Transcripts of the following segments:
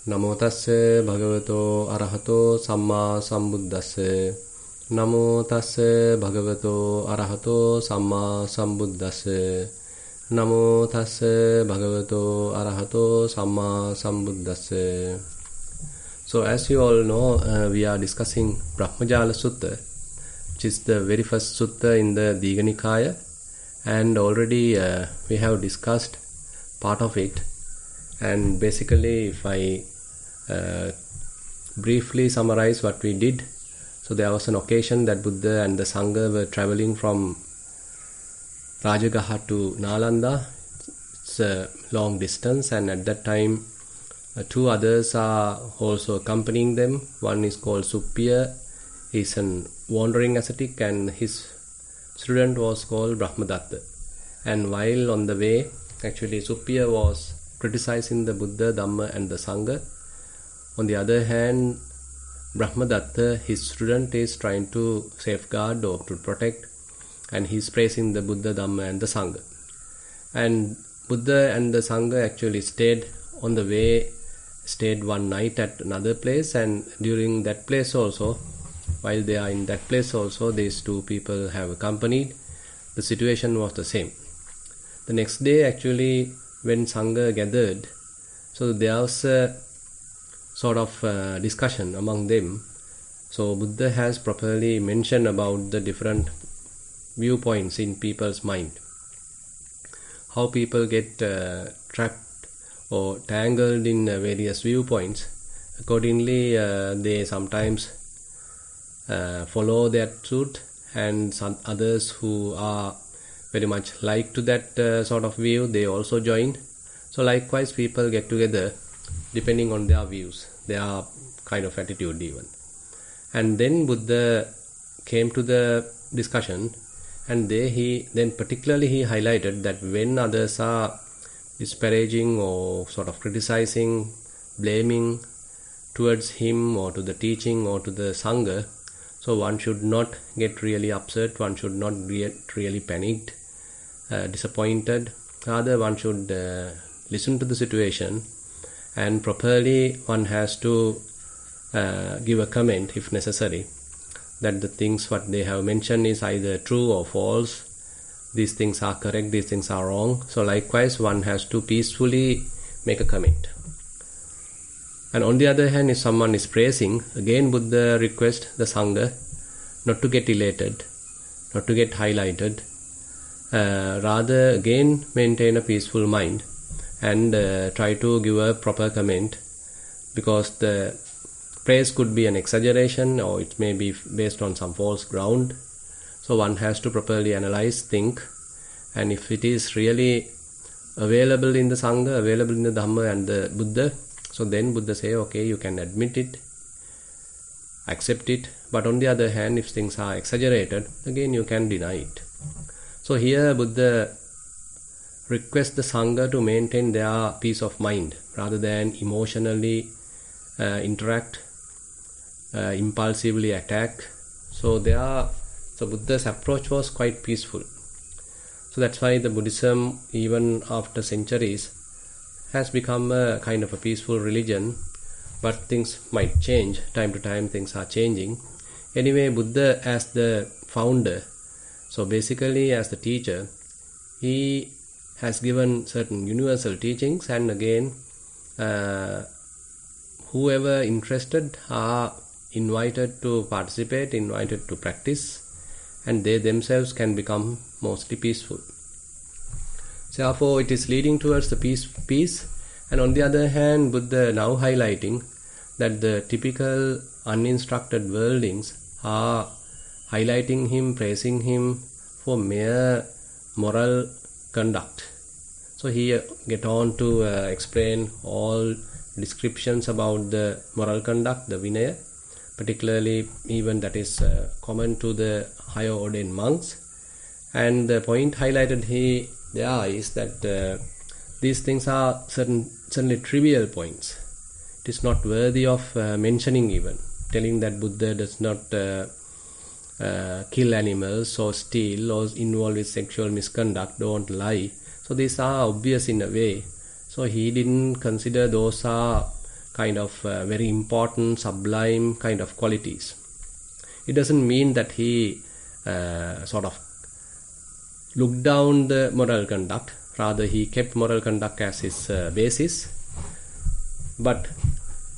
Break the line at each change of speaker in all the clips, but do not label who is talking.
Namo tassa bhagavato arahato samma sambuddhassa. Namo tassa bhagavato arahato samma sambuddhassa. Namo tassa bhagavato arahato samma sambuddhassa. So as you all know, we are discussing Brahmajala Sutta, which is the very first sutta in the Digha Nikaya, and already we have discussed part of it. And basically, if I briefly summarize what we did, so there was an occasion that Buddha and the Sangha were traveling from Rajagaha to Nalanda. It's a long distance, and at that time two others are also accompanying them. One is called Suppiya, he's a wandering ascetic, and his student was called Brahmadatta. And while on the way, actually Suppiya was criticizing the Buddha, Dhamma and the Sangha. On the other hand, Brahmadatta, his student, is trying to safeguard or to protect, and he's praising the Buddha, Dhamma and the Sangha. And Buddha and the Sangha actually stayed on the way, stayed one night at another place, and during that place also, while they are in that place also, these two people have accompanied. The situation was the same. The next day actually, when Sangha gathered, so there was a sort of discussion among them. So Buddha has properly mentioned about the different viewpoints in people's mind. How people get trapped or tangled in various viewpoints. Accordingly, they sometimes follow that truth, and some others who are very much like to that sort of view, they also join. So likewise, people get together depending on their views, their kind of attitude even. And then Buddha came to the discussion, and then particularly he highlighted that when others are disparaging or sort of criticizing, blaming towards him or to the teaching or to the Sangha, so one should not get really upset, one should not get really panicked, disappointed. Rather, one should listen to the situation, and properly one has to give a comment if necessary, that the things what they have mentioned is either true or false. These things are correct, these things are wrong. So likewise, one has to peacefully make a comment. And on the other hand, if someone is praising, again Buddha requests the Sangha not to get elated, not to get highlighted, rather again maintain a peaceful mind and try to give a proper comment, because the praise could be an exaggeration or it may be based on some false ground. So one has to properly analyze, think, and if it is really available in the Sangha, available in the Dhamma and the Buddha, so then Buddha say, okay, you can admit it, accept it. But on the other hand, if things are exaggerated, again you can deny it. So here Buddha requests the Sangha to maintain their peace of mind rather than emotionally interact, impulsively attack. So Buddha's approach was quite peaceful. So that's why the Buddhism, even after centuries, has become a kind of a peaceful religion. But things might change, time to time things are changing. Anyway, Buddha as the founder, so basically as the teacher, he has given certain universal teachings, and again whoever interested are invited to participate, invited to practice, and they themselves can become mostly peaceful. So therefore it is leading towards the peace. And on the other hand, Buddha now highlighting that the typical uninstructed worldlings are highlighting him, praising him for mere moral conduct. So he get on to explain all descriptions about the moral conduct, the Vinaya, particularly even that is common to the higher ordained monks. And the point highlighted there is that these things are certainly trivial points. It is not worthy of mentioning even. Telling that Buddha does not kill animals or steal or involve with sexual misconduct, don't lie. So these are obvious in a way. So he didn't consider those are kind of very important, sublime kind of qualities. It doesn't mean that he sort of looked down the moral conduct. Rather, he kept moral conduct as his basis. But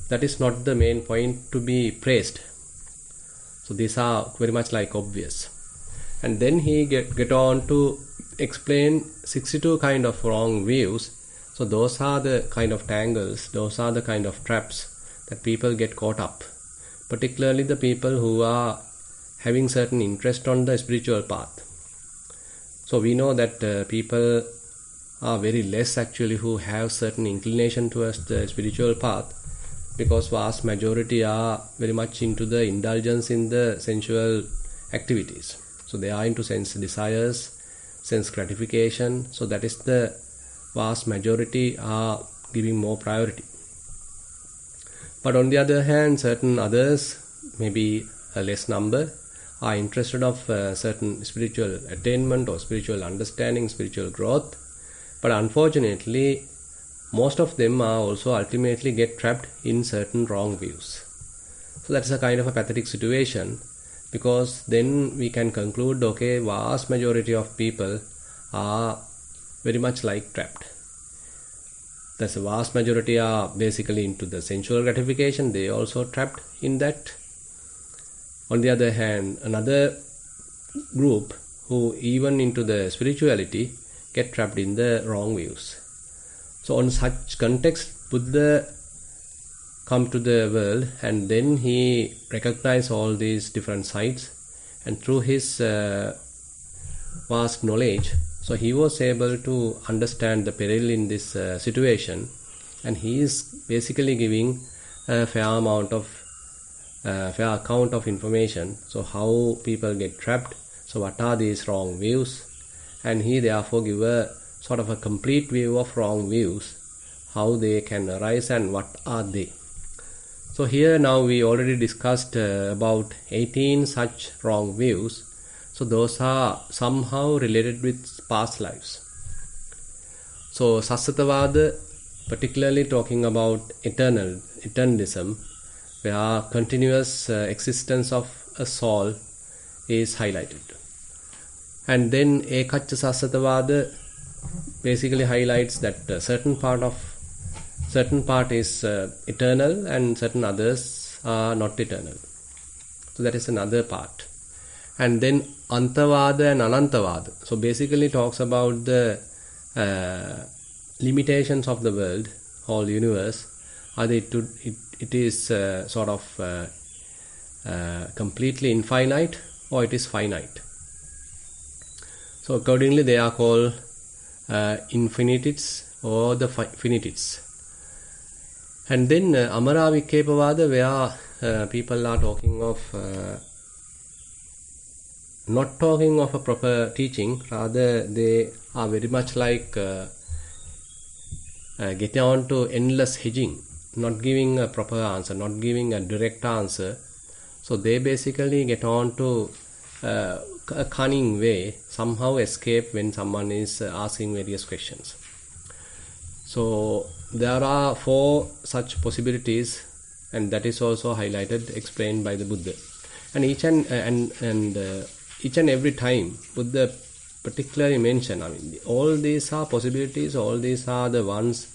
that is not the main point to be praised. So these are very much like obvious. And then he get on to explain 62 kind of wrong views. So those are the kind of tangles, those are the kind of traps that people get caught up. Particularly the people who are having certain interest on the spiritual path. So we know that people are very less actually who have certain inclination towards the spiritual path, because vast majority are very much into the indulgence in the sensual activities. So they are into sense desires, sense gratification. So that is the vast majority are giving more priority. But on the other hand, certain others, maybe a less number, are interested of certain spiritual attainment or spiritual understanding, spiritual growth. But unfortunately, most of them are also ultimately get trapped in certain wrong views. So that's a kind of a pathetic situation, because then we can conclude, okay, vast majority of people are very much like trapped. That's a vast majority are basically into the sensual gratification. They also trapped in that. On the other hand, another group who even into the spirituality get trapped in the wrong views. So on such context, Buddha come to the world, and then he recognized all these different sides, and through his vast knowledge, so he was able to understand the peril in this situation, and he is basically giving a fair account of information. So how people get trapped, so what are these wrong views, and he therefore give a sort of a complete view of wrong views, how they can arise and what are they. So here now we already discussed about 18 such wrong views. So those are somehow related with past lives. So Sassatavada, particularly talking about eternalism, where continuous existence of a soul is highlighted. And then Ekaccha Sassatavada basically highlights that certain part is eternal and certain others are not eternal. So that is another part. And then Antavada and Anantavada. So basically talks about the limitations of the world, whole universe. Either it is sort of completely infinite or it is finite. So accordingly they are called infinitites or the finitites. And then Amaravikepavada, where people are talking of not talking of a proper teaching, rather they are very much like getting on to endless hedging, not giving a proper answer, not giving a direct answer. So they basically get on to a cunning way, somehow escape when someone is asking various questions. So there are 4 such possibilities, and that is also highlighted, explained by the Buddha. And each and every time Buddha particularly mention, all these are possibilities, all these are the ones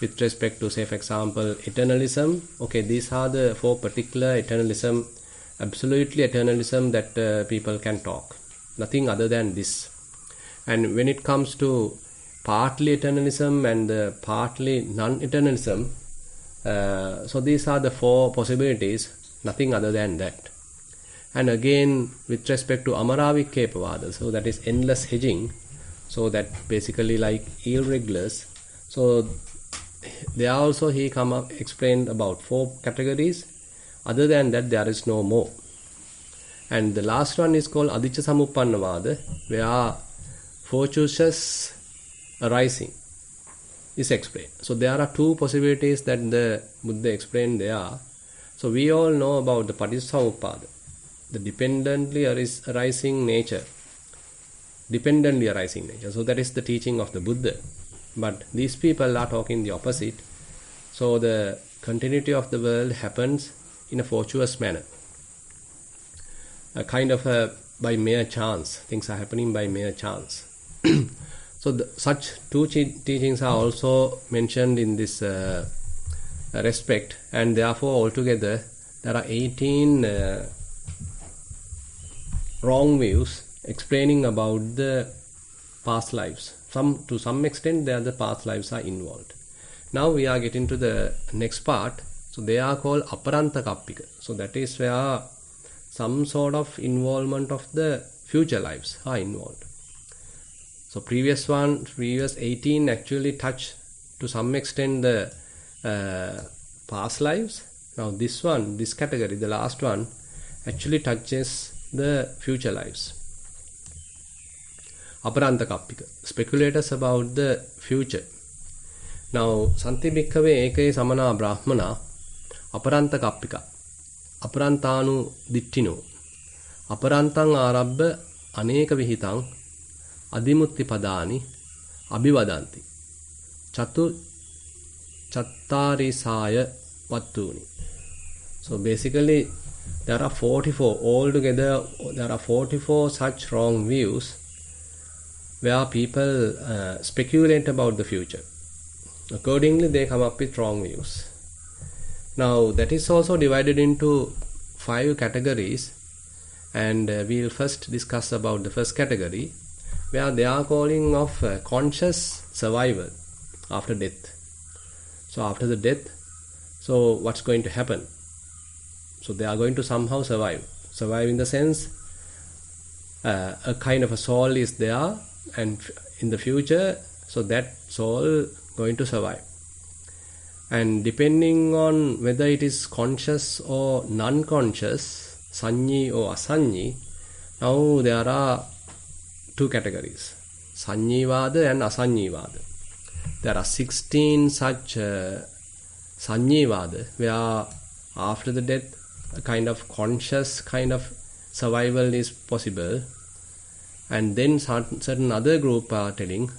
with respect to, say for example, eternalism. Okay, these are the 4 particular eternalism, absolutely eternalism that people can talk. Nothing other than this. And when it comes to partly eternalism and partly non-eternalism, so these are the 4 possibilities, nothing other than that. And again, with respect to Amaravikepavada, so that is endless hedging, so that basically like irregulars. So there also he explained about 4 categories. Other than that, there is no more. And the last one is called Adicca Samuppannavada, where fortuitous arising is explained. So there are 2 possibilities that the Buddha explained there. So we all know about the Paticcasamuppada, the dependently arising nature. Dependently arising nature. So that is the teaching of the Buddha. But these people are talking the opposite. So the continuity of the world happens in a fortuitous manner. A kind of by mere chance. Things are happening by mere chance. So such two teachings are also mentioned in this respect, and therefore altogether there are 18 wrong views explaining about the past lives. To some extent the past lives are involved. Now we are getting to the next part. So they are called aparanta kappika. So that is where some sort of involvement of the future lives are involved. So previous 18 actually touch to some extent the past lives. Now this category, the last one, actually touches the future lives. Aparanta kappika, speculators about the future. Now santi bhikkhave eke samana brahmana aparanta kappika aparantanu dittino aparantang arabba aneka vihitang adimutti padani abhivadanti chattarisaya vattuni. So basically there are 44 altogether. There are 44 such wrong views where people speculate about the future. Accordingly they come up with wrong views. Now that is also divided into 5 categories, and we will first discuss about the first category, where they are calling of conscious survival after death. So after the death, so what's going to happen? So they are going to somehow survive in the sense a kind of a soul is there, and in the future, so that soul going to survive. And depending on whether it is conscious or non-conscious, sanyi or asanyi, now there are 2 categories, sanyivada and asanyivada. There are 16 such sanyivada, where after the death a kind of conscious kind of survival is possible, and then certain other group are telling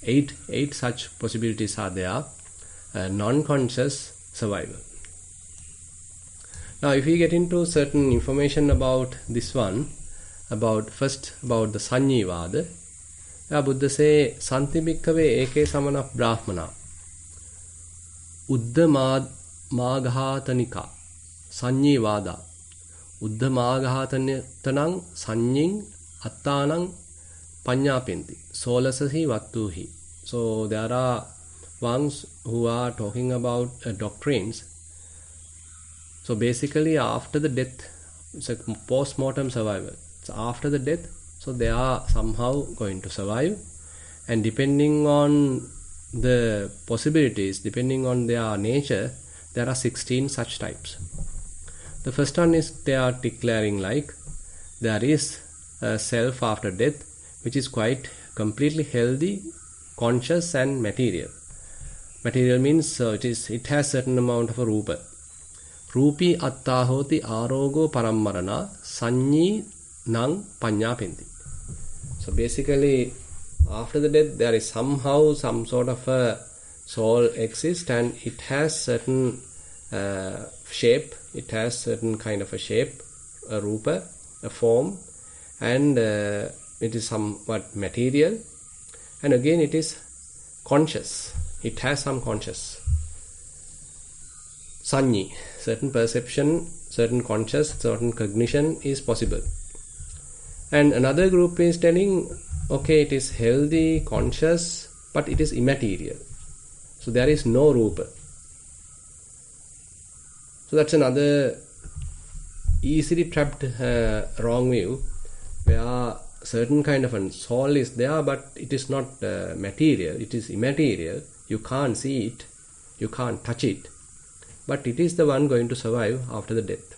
8 such possibilities are there, non-conscious survival. Now if we get into certain information about this one, first about the sanyivada, Buddha say santi bhikkhave eke samana brahmana uddha maghatanika sanyivada uddha maghatatanang sanying attanang panyapenti solasahi vattuhi. So there are ones who are talking about doctrines. So basically after the death, it's a post-mortem survival. So after the death, so they are somehow going to survive, and depending on the possibilities, depending on their nature, there are 16 such types. The first one is they are declaring like there is a self after death which is quite completely healthy, conscious and material. Material means it has certain amount of a rupa. Rupi atta hoti arogo parammarana sanyi nang panyapenti. So basically after the death there is somehow some sort of a soul exists, and it has certain shape, it has certain kind of a shape, a rupa, a form, and it is somewhat material, and again it is conscious, it has some conscious. Sanyi, certain perception, certain conscious, certain cognition is possible. And another group is telling, okay, it is healthy, conscious, but it is immaterial. So there is no rupa. So that's another easily trapped wrong view, where certain kind of a soul is there, but it is not material, it is immaterial. You can't see it, you can't touch it, but it is the one going to survive after the death.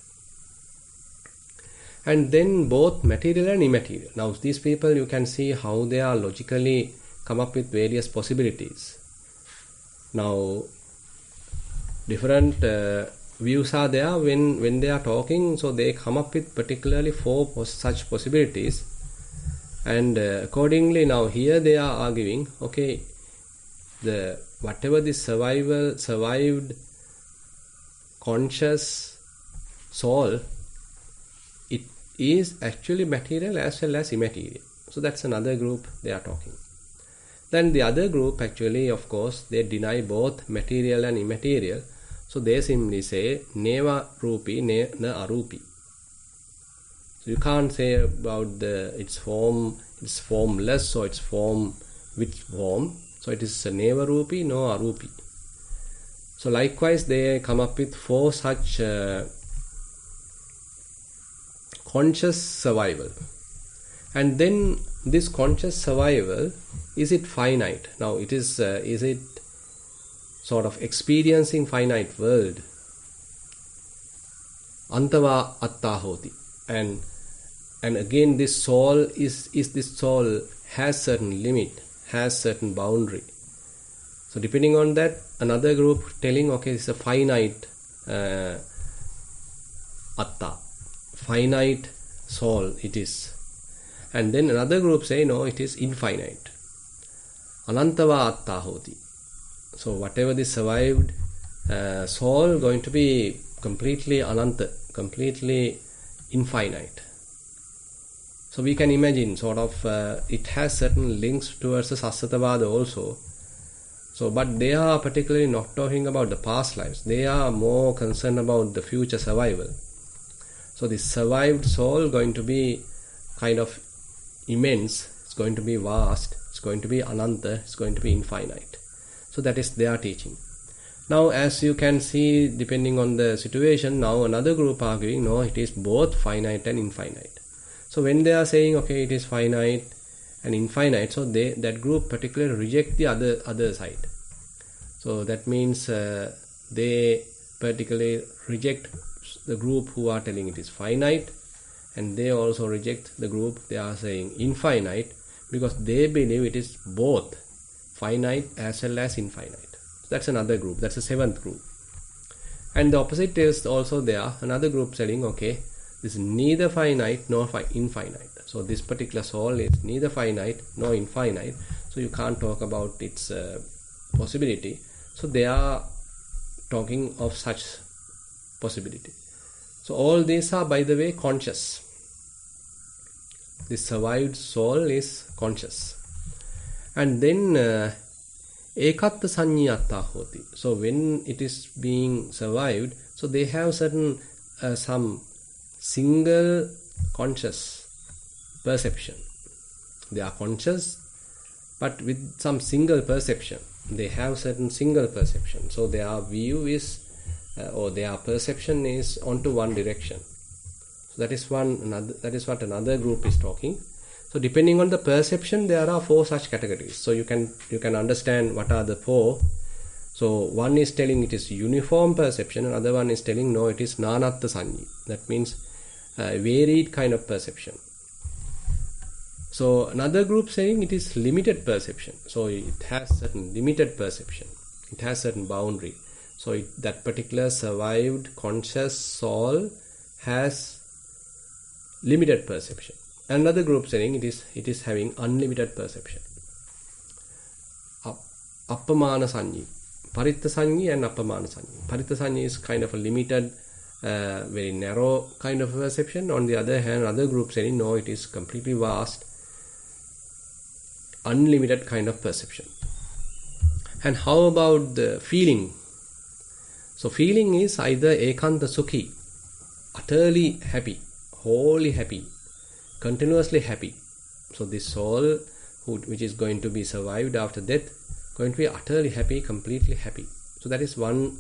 And then both material and immaterial. Now these people, you can see how they are logically come up with various possibilities. Now different views are there when they are talking, so they come up with particularly 4 such possibilities, and accordingly now here they are arguing, okay, whatever this survived conscious soul, it is actually material as well as immaterial. So that's another group they are talking. Then the other group actually, of course, they deny both material and immaterial. So they simply say neva rupi, na arupi. So you can't say about its form, it's formless, so its form with form. So it is neva rupi, no arupi. So likewise they come up with 4 such conscious survival. And then this conscious survival, is it finite? Now it is it sort of experiencing finite world? Antava atta hoti. And again this soul is this soul has certain limit, has certain boundary. So depending on that, another group telling, okay, it's a finite atta, finite soul it is. And then another group say, no, it is infinite. Anantava atta hoti. So whatever the survived soul going to be completely ananta, completely infinite. So we can imagine sort of it has certain links towards the Sassatavada also. So but they are particularly not talking about the past lives. They are more concerned about the future survival. So this survived soul going to be kind of immense, it's going to be vast, it's going to be ananta, it's going to be infinite. So that is their teaching. Now as you can see, depending on the situation, now another group arguing, no, it is both finite and infinite. So when they are saying, okay, it is finite and infinite, so that group particularly reject the other side. So that means they particularly reject the group who are telling it is finite, and they also reject the group they are saying infinite, because they believe it is both finite as well as infinite. So that's another group. That's the 7th group. And the opposite is also there. Another group saying, okay, this is neither finite nor infinite. So this particular soul is neither finite nor infinite. So you can't talk about its possibility. So they are talking of such possibility. So all these are, by the way, conscious. This survived soul is conscious. And then ekatta sanyatta hoti. So when it is being survived, so they have certain some single conscious perception. They are conscious, but with some single perception. They have certain single perception. So their view is, or their perception is onto one direction. So that is what another group is talking. So depending on the perception, there are 4 such categories. So you can understand what are the 4. So one is telling it is uniform perception, another one is telling no, it is nanatta sanyi. That means varied kind of perception. So another group saying it is limited perception. So it has certain limited perception. It has certain boundary. So that particular survived conscious soul has limited perception. Another group saying it is having unlimited perception. Appamana sanyi, paritta sanyi and appamana sanyi. Paritta sanyi is kind of a limited, very narrow kind of perception. On the other hand, another group saying no, it is completely vast, unlimited kind of perception. And how about the feeling? So feeling is either ekanta sukhi, utterly happy, wholly happy, continuously happy. So this soul which is going to be survived after death, going to be utterly happy, completely happy. So that is one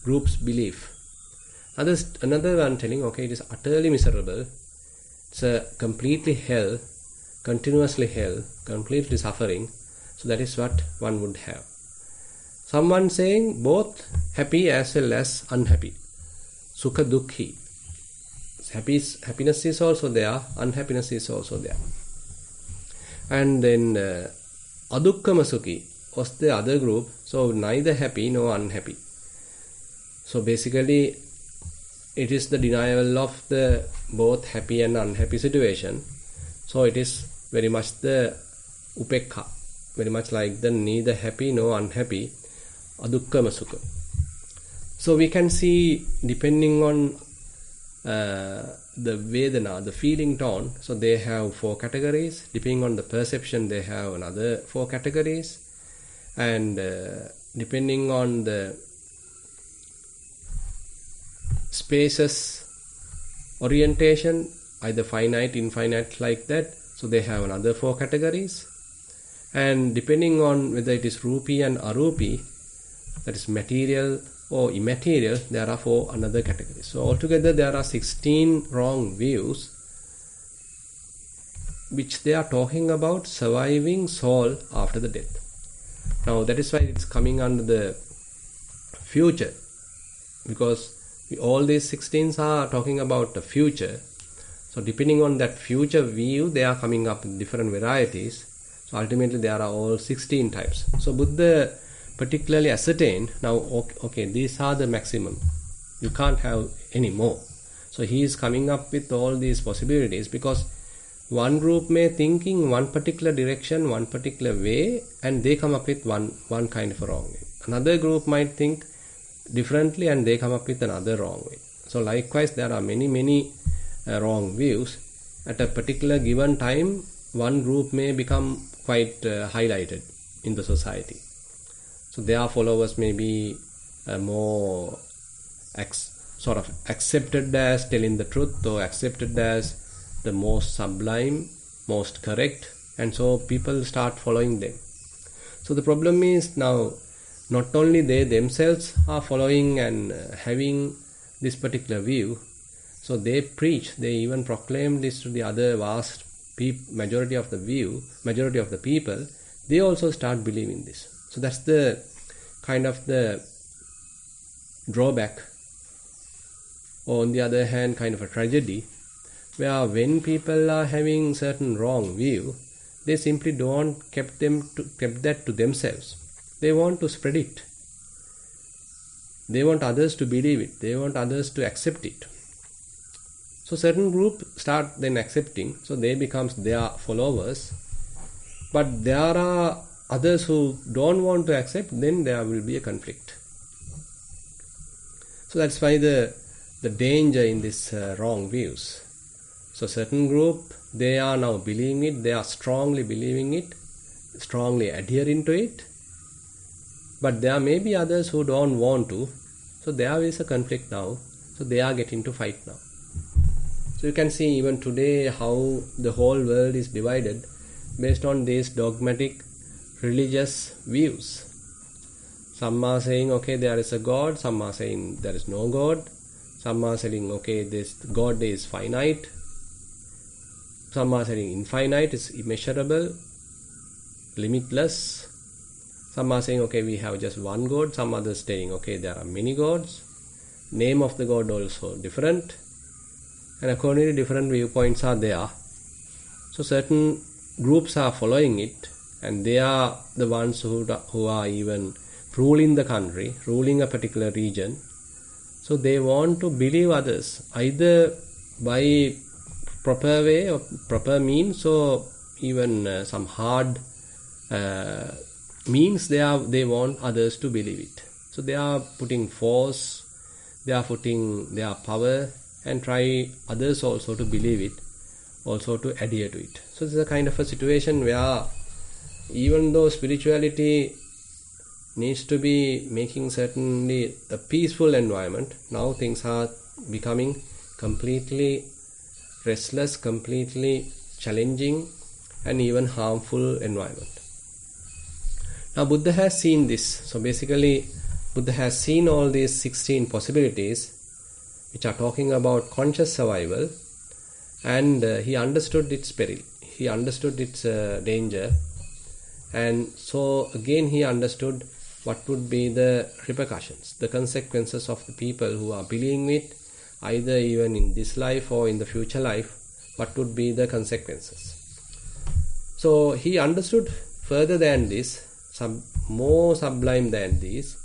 group's belief. Another one telling, okay, it is utterly miserable, it's a completely hell, continuously hell, completely suffering. So that is what one would have. Someone saying both happy as well as unhappy. Sukha dukhi. Happiness is also there, unhappiness is also there. And then adukkama sukhi was the other group. So neither happy nor unhappy. So basically it is the denial of the both happy and unhappy situation. So it is very much the upekha, very much like the neither happy nor unhappy, adukkama sukha. So we can see, depending on the Vedana, the feeling tone, so they have 4 categories. Depending on the perception, they have another 4 categories. And depending on the spaces orientation, either finite, infinite, like that, so they have another 4 categories. And depending on whether it is Rupi and Arupi, that is material or immaterial, there are 4 another categories. So altogether there are 16 wrong views which they are talking about surviving soul after the death. Now that is why it's coming under the future, because all these 16 are talking about the future. So depending on that future view, they are coming up in different varieties. So ultimately there are all 16 types. So Buddha particularly ascertained, now okay, these are the maximum. You can't have any more. So he is coming up with all these possibilities, because one group may think in one particular direction, one particular way, and they come up with one kind of a wrong way. Another group might think differently and they come up with another wrong way. So likewise there are many wrong views. At a particular given time, one group may become quite highlighted in the society. So their followers may be more sort of accepted as telling the truth, or accepted as the most sublime, most correct, and so people start following them. So the problem is now not only they themselves are following and having this particular view, so they preach, they even proclaim this to the other vast majority of the people, they also start believing this. So that's the kind of the drawback, or on the other hand kind of a tragedy, where when people are having certain wrong view, they simply don't kept that to themselves. They want to spread it. They want others to believe it. They want others to accept it. So certain group start then accepting, so they becomes their followers. But there are others who don't want to accept, then there will be a conflict. So that's why the danger in this wrong views. So certain group, they are now believing it, they are strongly believing it, strongly adhering to it. But there may be others who don't want to. So there is a conflict now. So they are getting to fight now. So you can see even today how the whole world is divided based on these dogmatic religious views. Some are saying, okay, there is a God. Some are saying there is no God. Some are saying, okay, this God is finite. Some are saying infinite, is immeasurable, limitless. Some are saying, okay, we have just one God. Some others saying, okay, there are many gods. Name of the God also different. And accordingly, different viewpoints are there. So certain groups are following it, and they are the ones who are even ruling the country, ruling a particular region. So they want to believe others, either by proper way or proper means, or even some hard means. They want others to believe it. So they are putting force, they are putting their power, and try others also to believe it, also to adhere to it. So this is a kind of a situation where even though spirituality needs to be making certainly a peaceful environment, now things are becoming completely restless, completely challenging, and even harmful environment. Now Buddha has seen this. So basically Buddha has seen all these 16 possibilities which are talking about conscious survival, and he understood its peril, he understood its danger, and so again he understood what would be the repercussions, the consequences of the people who are believing it, either even in this life or in the future life. What would be the consequences? So he understood further than this, more sublime than this.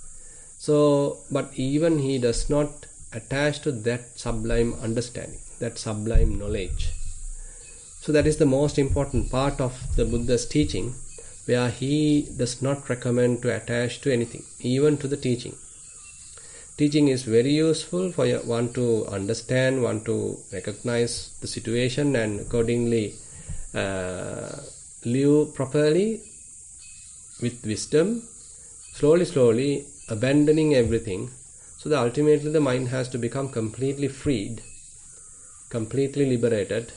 So, but even he does not attach to that sublime understanding, that sublime knowledge. So that is the most important part of the Buddha's teaching, where he does not recommend to attach to anything, even to the teaching. Teaching is very useful for one to understand, one to recognize the situation and accordingly live properly with wisdom, slowly abandoning everything. So that ultimately the mind has to become completely freed, completely liberated,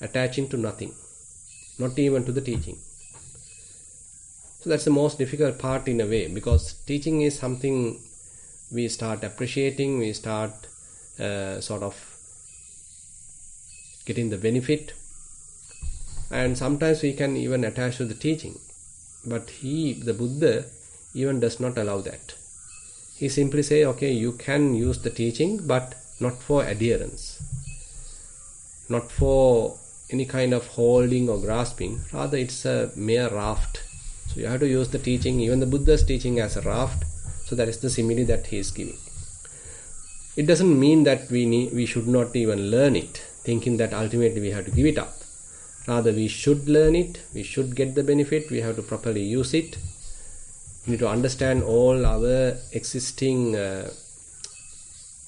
attaching to nothing, not even to the teaching. So that's the most difficult part in a way, because teaching is something we start appreciating, we start sort of getting the benefit, and sometimes we can even attach to the teaching. But the Buddha, even does not allow that. He simply say, okay, you can use the teaching, but not for adherence, not for any kind of holding or grasping. Rather, it's a mere raft. So you have to use the teaching, even the Buddha's teaching, as a raft. So that is the simile that he is giving. It doesn't mean that we should not even learn it, thinking that ultimately we have to give it up. Rather, we should learn it, we should get the benefit, we have to properly use it. We need to understand all our existing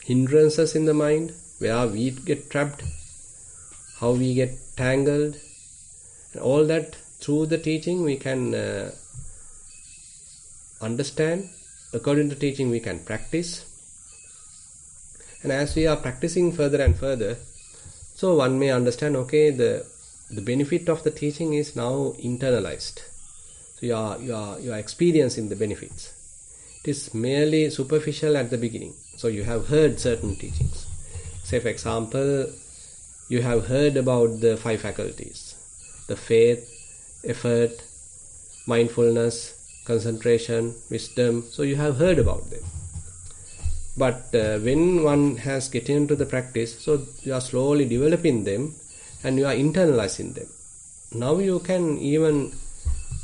hindrances in the mind, where we get trapped, how we get tangled, and all that through the teaching we can understand. According to teaching we can practice, and as we are practicing further and further, so one may understand, okay, the benefit of the teaching is now internalized. So you are experiencing the benefits. It is merely superficial at the beginning. So you have heard certain teachings. Say for example, you have heard about the 5 faculties: the faith, effort, mindfulness, concentration, wisdom. So you have heard about them. But when one has get into the practice, so you are slowly developing them and you are internalizing them. Now you can even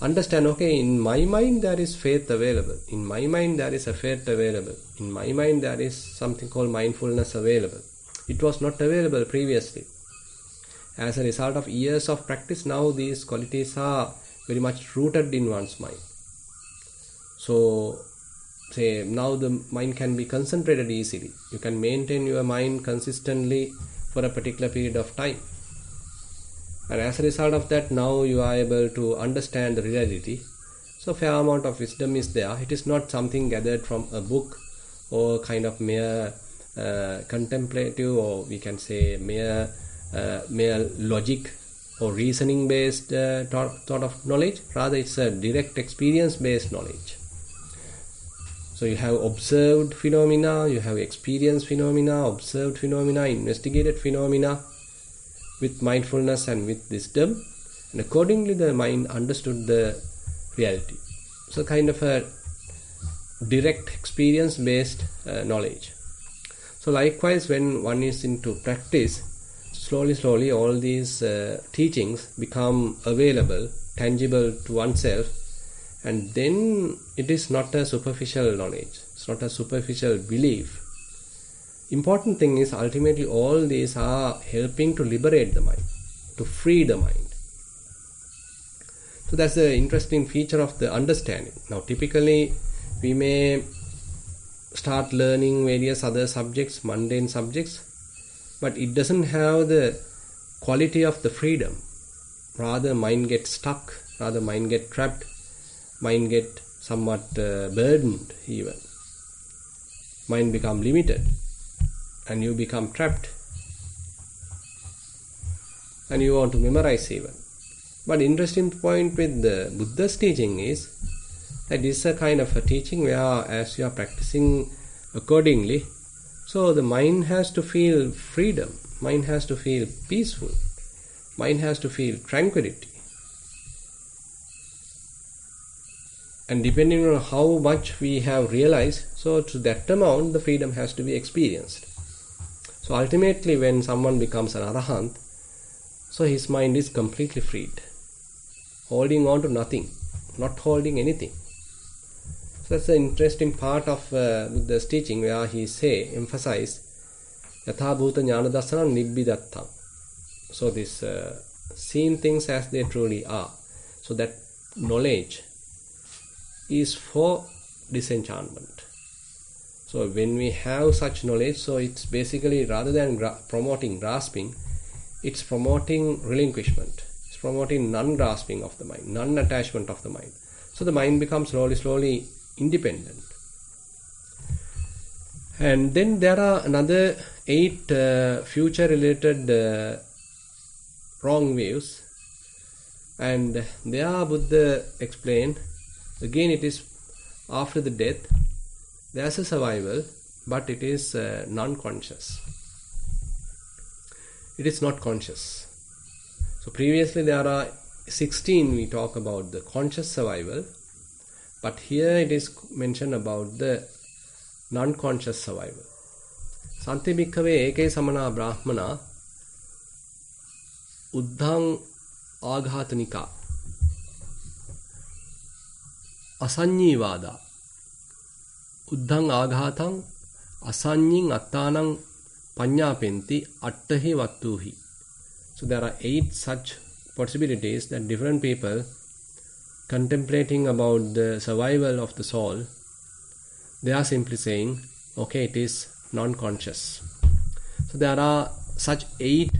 understand, okay, in my mind there is faith available, in my mind there is effort available, in my mind there is something called mindfulness available. It was not available previously. As a result of years of practice, now these qualities are very much rooted in one's mind. So, say now the mind can be concentrated easily. You can maintain your mind consistently for a particular period of time. And as a result of that, now you are able to understand the reality. So, fair amount of wisdom is there. It is not something gathered from a book or kind of mere contemplative, or we can say mere logic or reasoning based thought of knowledge. Rather, it's a direct experience based knowledge. So you have observed phenomena, you have experienced phenomena, observed phenomena, investigated phenomena with mindfulness and with wisdom, and accordingly the mind understood the reality. So kind of a direct experience based knowledge. So likewise, when one is into practice, slowly all these teachings become available, tangible to oneself, and then it is not a superficial knowledge, it's not a superficial belief. Important thing is ultimately all these are helping to liberate the mind, to free the mind. So that's the interesting feature of the understanding. Now typically we may start learning various other subjects, mundane subjects, but it doesn't have the quality of the freedom. Rather mind gets stuck, rather mind get trapped, mind get somewhat burdened even. Mind become limited and you become trapped and you want to memorize even. But interesting point with the Buddha's teaching is that this is a kind of a teaching where as you are practicing accordingly, so the mind has to feel freedom, mind has to feel peaceful, mind has to feel tranquility. And depending on how much we have realized, so to that amount the freedom has to be experienced. So ultimately when someone becomes an arahant, so his mind is completely freed, holding on to nothing, not holding anything. So that's the interesting part of Buddha's teaching, where he emphasize yatha bhuta jnana dasanam nibbidattam. So this seeing things as they truly are. So that knowledge is for disenchantment. So when we have such knowledge, so it's basically rather than promoting grasping, it's promoting relinquishment. It's promoting non-grasping of the mind, non-attachment of the mind. So the mind becomes slowly independent. And then there are another 8 future-related wrong views. And there Buddha explained, again it is after the death, there's a survival, but it is non-conscious. It is not conscious. So previously there are 16 we talk about the conscious survival, but here it is mentioned about the non-conscious survival. Santi bhikkhave eke samana brahmana uddhang aghatanika asanyi vada uddhang aghatang asanyin attanang panyapenti attahi vattuhi. So there are 8 such possibilities that different people contemplating about the survival of the soul, they are simply saying, okay, it is non-conscious. So there are such 8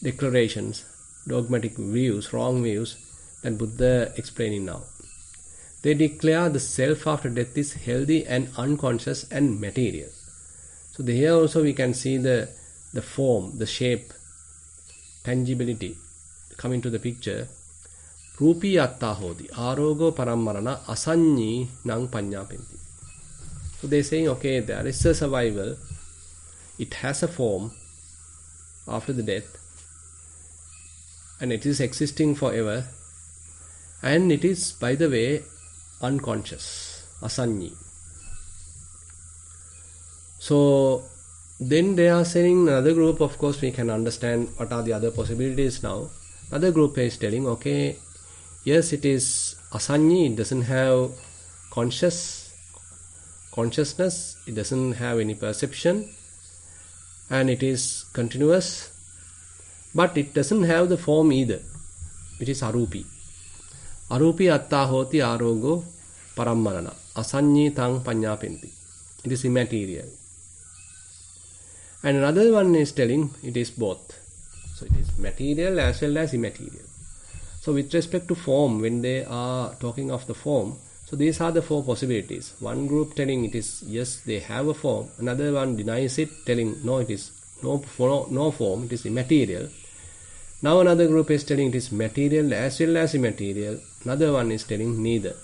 declarations, dogmatic views, wrong views that Buddha explaining now. They declare the self after death is healthy and unconscious and material. So here also we can see the form, the shape, tangibility coming to the picture. Rupi atta hodi, arogo parammarana asanyi nang panyapenti. So they are saying, okay, there is a survival, it has a form after the death, and it is existing forever, and it is, by the way, unconscious, asanyi. So then they are saying, another group, of course we can understand what are the other possibilities now. Another group is telling, okay, yes, it is asanyi, it doesn't have consciousness, it doesn't have any perception, and it is continuous, but it doesn't have the form either. It is arupi. Arupi atta hoti arogo parammarana asanyi tang panyapenti. It is immaterial. And another one is telling it is both. So it is material as well as immaterial. So with respect to form, when they are talking of the form, so these are the 4 possibilities. One group telling it is, yes, they have a form. Another one denies it, telling no, it is no form, it is immaterial. Now another group is telling it is material as well as immaterial. Another one is telling neither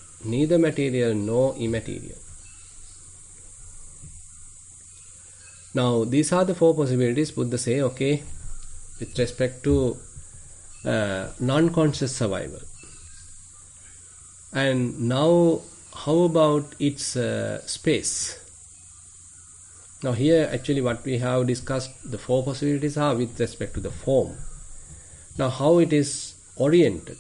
material nor immaterial. Now these are the 4 possibilities. Buddha say, okay, with respect to non-conscious survival. And now how about its space? Now here actually what we have discussed, the 4 possibilities are with respect to the form. Now how it is oriented?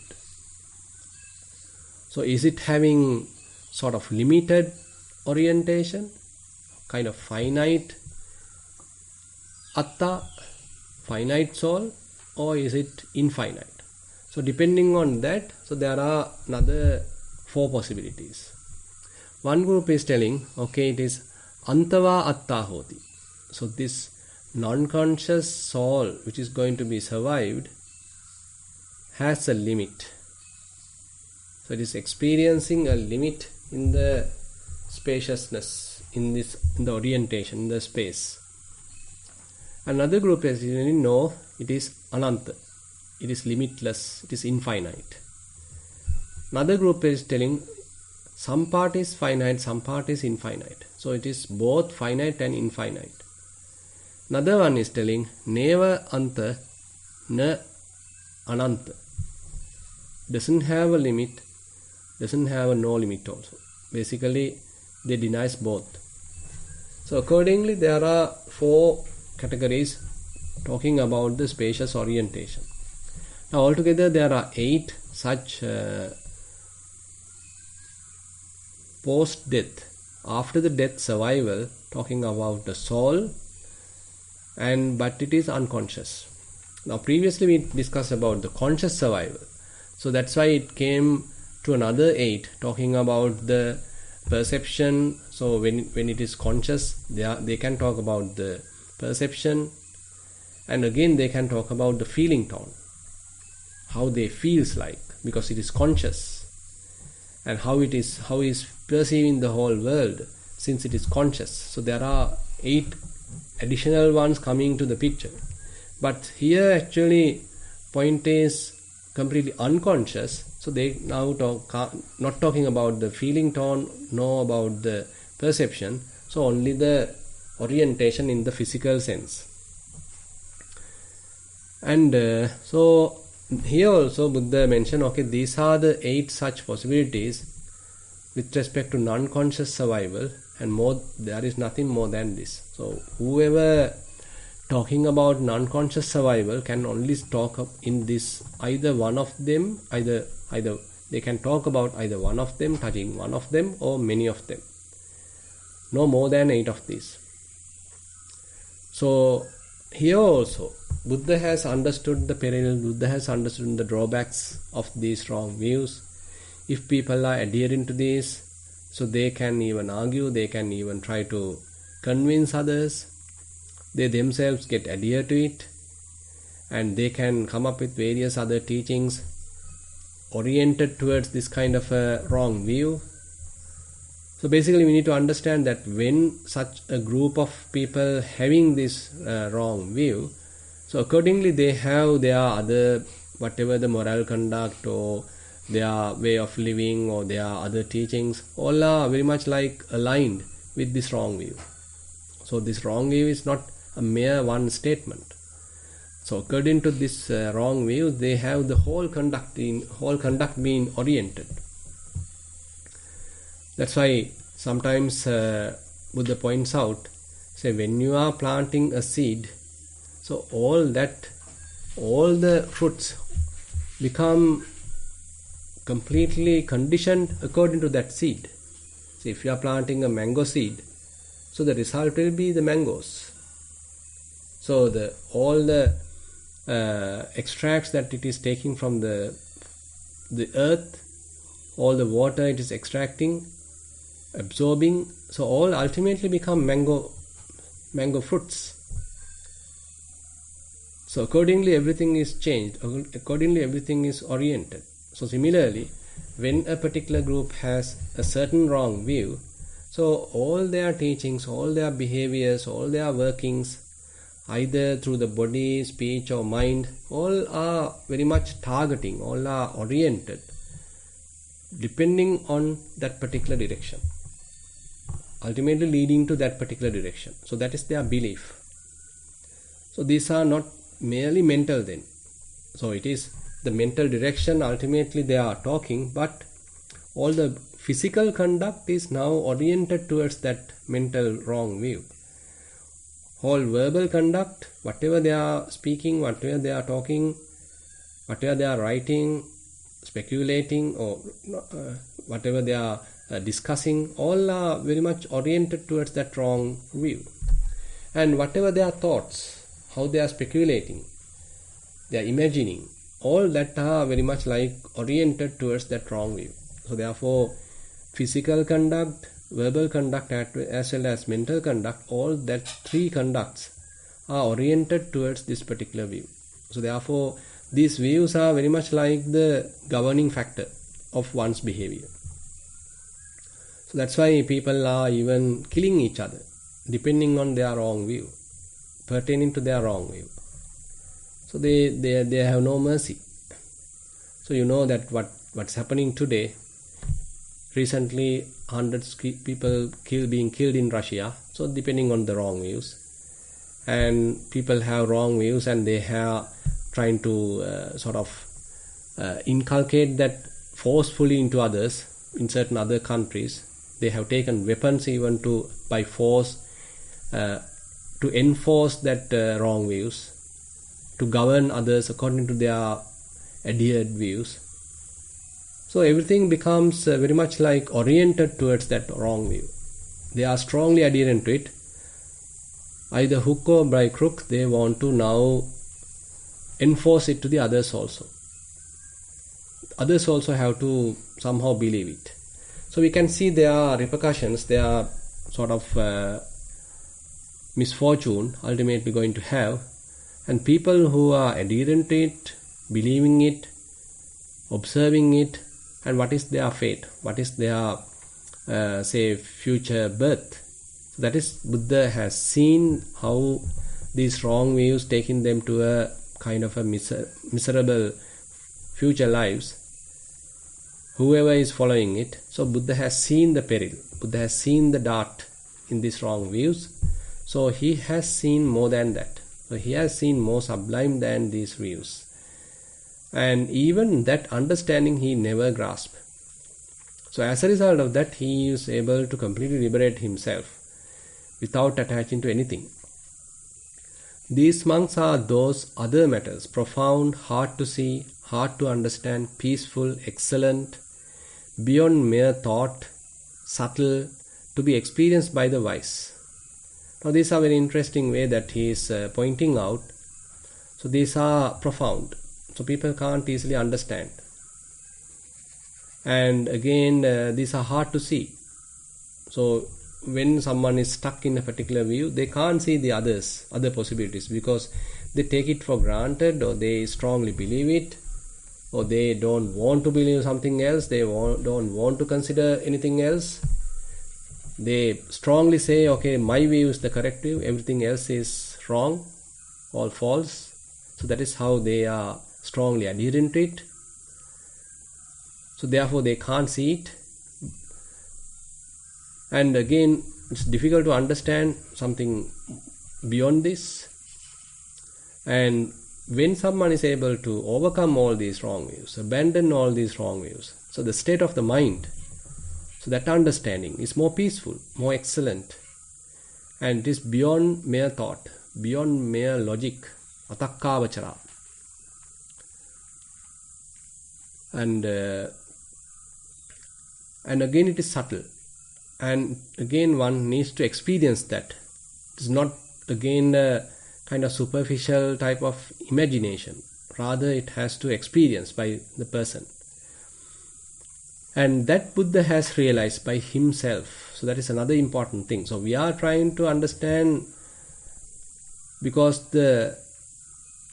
So is it having sort of limited orientation, kind of finite atta, finite soul, or is it infinite? So depending on that, so there are another 4 possibilities. One group is telling, okay, it is antava atta hoti. So this non-conscious soul which is going to be survived has a limit. So it is experiencing a limit in the spaciousness, in the orientation, in the space. Another group is saying, no, it is ananta. It is limitless, it is infinite. Another group is telling some part is finite, some part is infinite. So it is both finite and infinite. Another one is telling neva anta na ananta. Doesn't have a limit, doesn't have a no limit also. Basically they denies both. So accordingly there are 4 categories talking about the spacious orientation. Now altogether there are 8 such post-death, after the death survival, talking about the soul, but it is unconscious. Now previously we discussed about the conscious survival. So that's why it came to another 8 talking about the perception. So when it is conscious, they can talk about the perception, and again they can talk about the feeling tone, how they feels like, because it is conscious, and how is perceiving the whole world since it is conscious. So there are 8 additional ones coming to the picture. But here actually point is completely unconscious. So they now not talking about the feeling tone, nor about the perception. So only the orientation in the physical sense. And so here also Buddha mentioned, okay, these are the 8 such possibilities with respect to non-conscious survival, and more, there is nothing more than this. So whoever talking about non-conscious survival can only talk in this either one of them, either they can talk about either one of them, touching one of them, or many of them. No more than 8 of these. So here also Buddha has understood the peril, Buddha has understood the drawbacks of these wrong views. If people are adhering to this, so they can even argue, they can even try to convince others, they themselves get adhered to it, and they can come up with various other teachings oriented towards this kind of a wrong view. So basically we need to understand that when such a group of people having this wrong view, so accordingly they have their other, whatever the moral conduct or their way of living or their other teachings, all are very much like aligned with this wrong view. So this wrong view is not a mere one statement. So according to this wrong view, they have the whole conduct being oriented. That's why sometimes Buddha points out, say when you are planting a seed, so all the fruits become completely conditioned according to that seed. So if you are planting a mango seed, so the result will be the mangoes. So all the extracts that it is taking from the earth, all the water it is extracting, absorbing, so all ultimately become mango fruits. So accordingly everything is changed, accordingly everything is oriented. So similarly, when a particular group has a certain wrong view, so all their teachings, all their behaviors, all their workings, either through the body, speech or mind, all are very much targeting, all are oriented depending on that particular direction, ultimately leading to that particular direction. So that is their belief. So these are not merely mental then. So it is the mental direction ultimately they are talking, but all the physical conduct is now oriented towards that mental wrong view. All verbal conduct, whatever they are speaking, whatever they are talking, whatever they are writing, speculating, or whatever they are discussing, all are very much oriented towards that wrong view. And whatever their thoughts, how they are speculating, they are imagining, all that are very much like oriented towards that wrong view. So therefore, physical conduct, verbal conduct as well as mental conduct, all that 3 conducts are oriented towards this particular view. So therefore, these views are very much like the governing factor of one's behavior. So that's why people are even killing each other depending on their wrong view, pertaining to their wrong view. So they have no mercy. So you know that what's happening today. Recently, hundreds people being killed in Russia. So depending on the wrong views, and people have wrong views, and they have trying to inculcate that forcefully into others in certain other countries. They have taken weapons even to by force to enforce that wrong views, to govern others according to their adhered views. So everything becomes very much like oriented towards that wrong view. They are strongly adherent to it. Either hook or by crook, they want to now enforce it to the others also. Others also have to somehow believe it. So we can see there are repercussions, there are sort of misfortune ultimately going to have. And people who are adherent to it, believing it, observing it, and what is their fate, what is their future birth. So that is, Buddha has seen how these wrong views taking them to a kind of a miserable future lives, whoever is following it. So Buddha has seen the peril, Buddha has seen the dart in these wrong views. So he has seen more than that. So he has seen more sublime than these views. And even that understanding he never grasped. So as a result of that, he is able to completely liberate himself without attaching to anything. These monks are those other matters, profound, hard to see, hard to understand, peaceful, excellent, beyond mere thought, subtle, to be experienced by the wise. Now these are very interesting way that he is pointing out. So these are profound. So people can't easily understand. And again, these are hard to see. So when someone is stuck in a particular view, they can't see the other possibilities, because they take it for granted, or they strongly believe it, or they don't want to believe something else, they don't want to consider anything else. They strongly say, okay, my view is the correct view, everything else is wrong, all false. So that is how they are strongly adherent to it. So therefore they can't see it. And again, it's difficult to understand something beyond this. And when someone is able to overcome all these wrong views, abandon all these wrong views, so the state of the mind, so that understanding is more peaceful, more excellent, and it is beyond mere thought, beyond mere logic, atakkavachara. And again it is subtle. And again one needs to experience that. It is not again a kind of superficial type of imagination. Rather it has to experience by the person. And that Buddha has realized by himself. So that is another important thing. So we are trying to understand, because the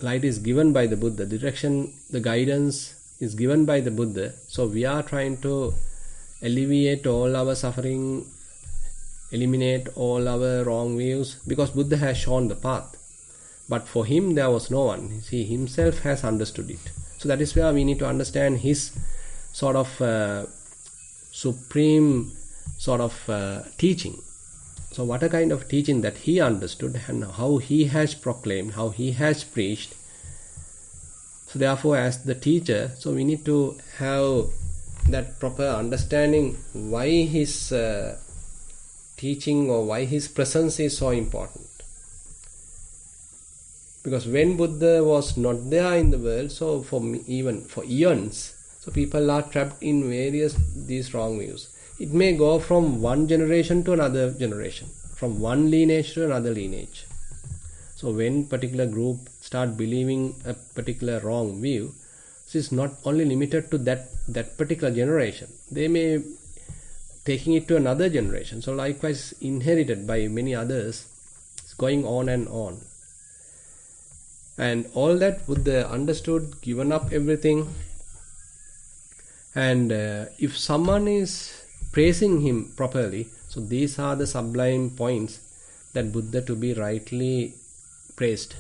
light is given by the Buddha, the direction, the guidance is given by the Buddha. So we are trying to alleviate all our suffering, eliminate all our wrong views, because Buddha has shown the path. But for him there was no one. He himself has understood it. So that is where we need to understand his sort of supreme sort of teaching. So what a kind of teaching that he understood, and how he has proclaimed, how he has preached. So therefore as the teacher, so we need to have that proper understanding why his teaching or why his presence is so important. Because when Buddha was not there in the world, so even for eons, so people are trapped in various these wrong views. It may go from one generation to another generation, from one lineage to another lineage. So when particular group start believing a particular wrong view, it is not only limited to that particular generation. They may taking it to another generation. So likewise inherited by many others. It's going on and on. And all that Buddha understood, given up everything. And if someone is praising him properly, so these are the sublime points that Buddha to be rightly praised.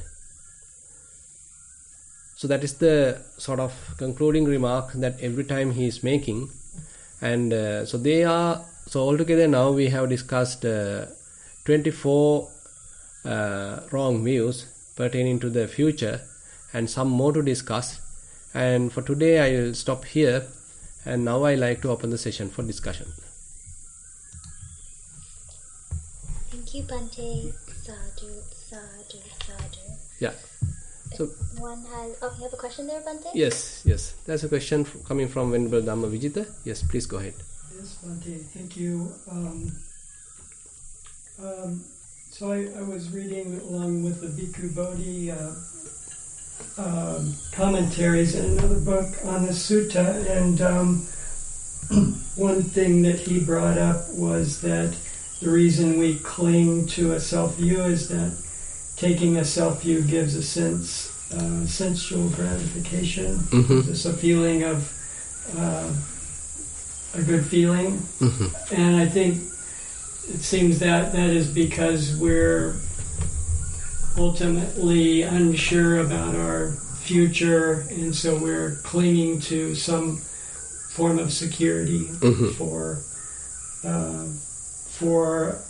So that is the sort of concluding remark that every time he is making. And so altogether now we have discussed 24 wrong views pertaining to the future, and some more to discuss. And for today I will stop here, and now I like to open the session for discussion.
Thank you, Bhante. Sadhu, sadhu, sadhu.
Yeah. So
one has. Oh, you have a question there, Bhante?
Yes. There's a question coming from Venerable Dhamma Vijita. Yes, please go ahead.
Yes, Bhante, thank you. So I was reading along with the Bhikkhu Bodhi commentaries in another book on the Sutta, and one thing that he brought up was that the reason we cling to a self-view is that taking a self-view gives a sensual gratification. It's a feeling of a good feeling. And I think it seems that is because we're ultimately unsure about our future, and so we're clinging to some form of security for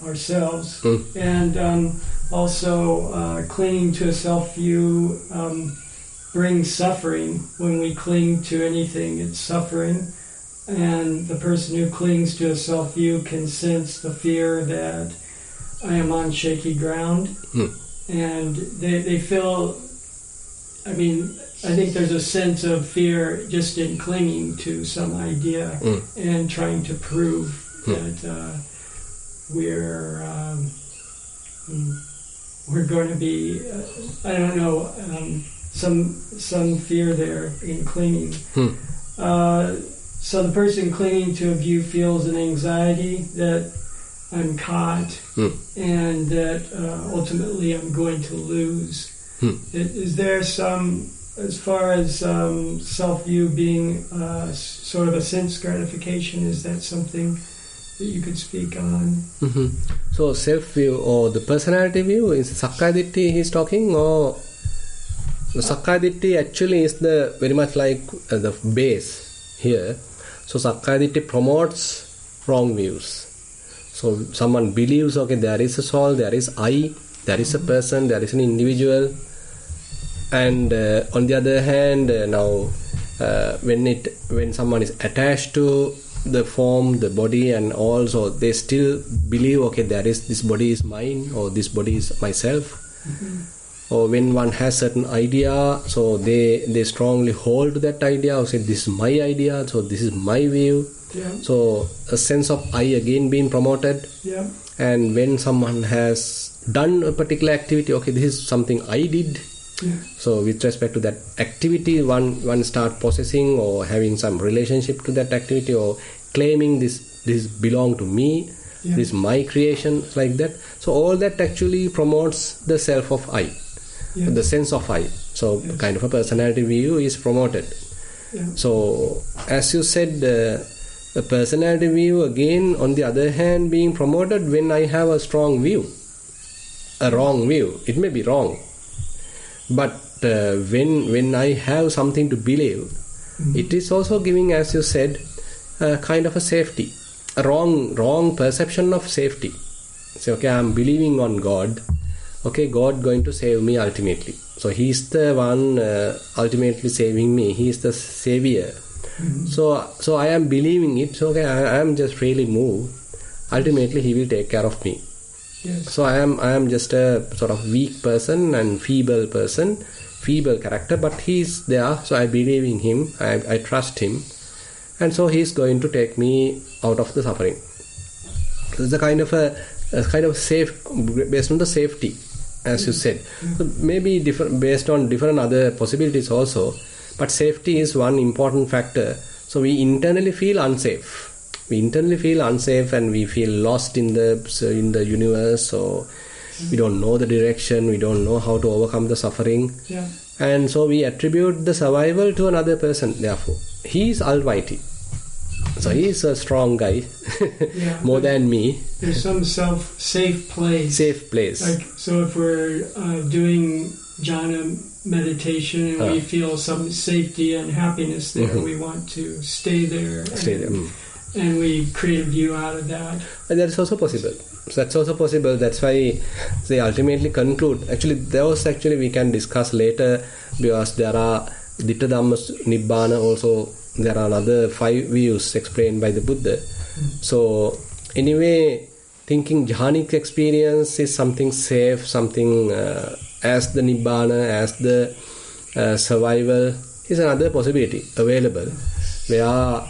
ourselves. And also clinging to a self-view brings suffering. When we cling to anything, it's suffering. And the person who clings to a self-view can sense the fear that I am on shaky ground. And they feel, I think there's a sense of fear just in clinging to some idea and trying to prove that we're going to be, some fear there in clinging. So the person clinging to a view feels an anxiety that I'm caught and that ultimately I'm going to lose. Is there some, as far as self-view being sort of a sense gratification, is that something that you could speak on?
So self-view or the personality view, is Sakkaya Ditthi he's talking, or the Sakkaya Ditthi actually is the very much like the base here. So Sakkaya Ditthi promotes wrong views. So someone believes, okay, there is a soul, there is I, there is a person, there is an individual. And on the other hand, now when someone is attached to the form, the body, and also they still believe, okay, there is, this body is mine, or this body is myself. Or when one has certain idea, so they strongly hold to that idea, or say this is my idea, so this is my view. So a sense of I again being promoted. And when someone has done a particular activity, okay, this is something I did. So with respect to that activity, one start possessing or having some relationship to that activity, or claiming this belong to me, this is my creation, like that. So all that actually promotes the self of I, the sense of I. So kind of a personality view is promoted. So as you said, the personality view again, on the other hand, being promoted when I have a strong view, a wrong view. It may be wrong, but when I have something to believe, it is also giving, as you said, a kind of a safety, a wrong perception of safety. Say, okay, I am believing on God. Okay, God going to save me ultimately. So He is the one ultimately saving me. He is the savior. So I am believing it. So okay, I am just really moved. Ultimately, He will take care of me. So I am just a sort of weak person and feeble character, but He is there. So I believe in Him. I trust Him, and so He is going to take me out of the suffering. So it's a kind of safe, based on the safety, as you said. So maybe different based on different other possibilities also. But safety is one important factor. So we internally feel unsafe. And we feel lost in the universe. So we don't know the direction. We don't know how to overcome the suffering. And so we attribute the survival to another person. Therefore, He is Almighty. So He is a strong guy, more than me.
There's some safe place. Like, so if we're doing jhana meditation and we feel some safety and happiness there, we want to stay there. And we create a view out of that.
And that is also possible. That's why they ultimately conclude. Actually, those we can discuss later, because there are Ditta Dhamma Nibbana also. There are another 5 views explained by the Buddha. So anyway, thinking jhanic experience is something safe, something as the Nibbana, as the survival, is another possibility available. Where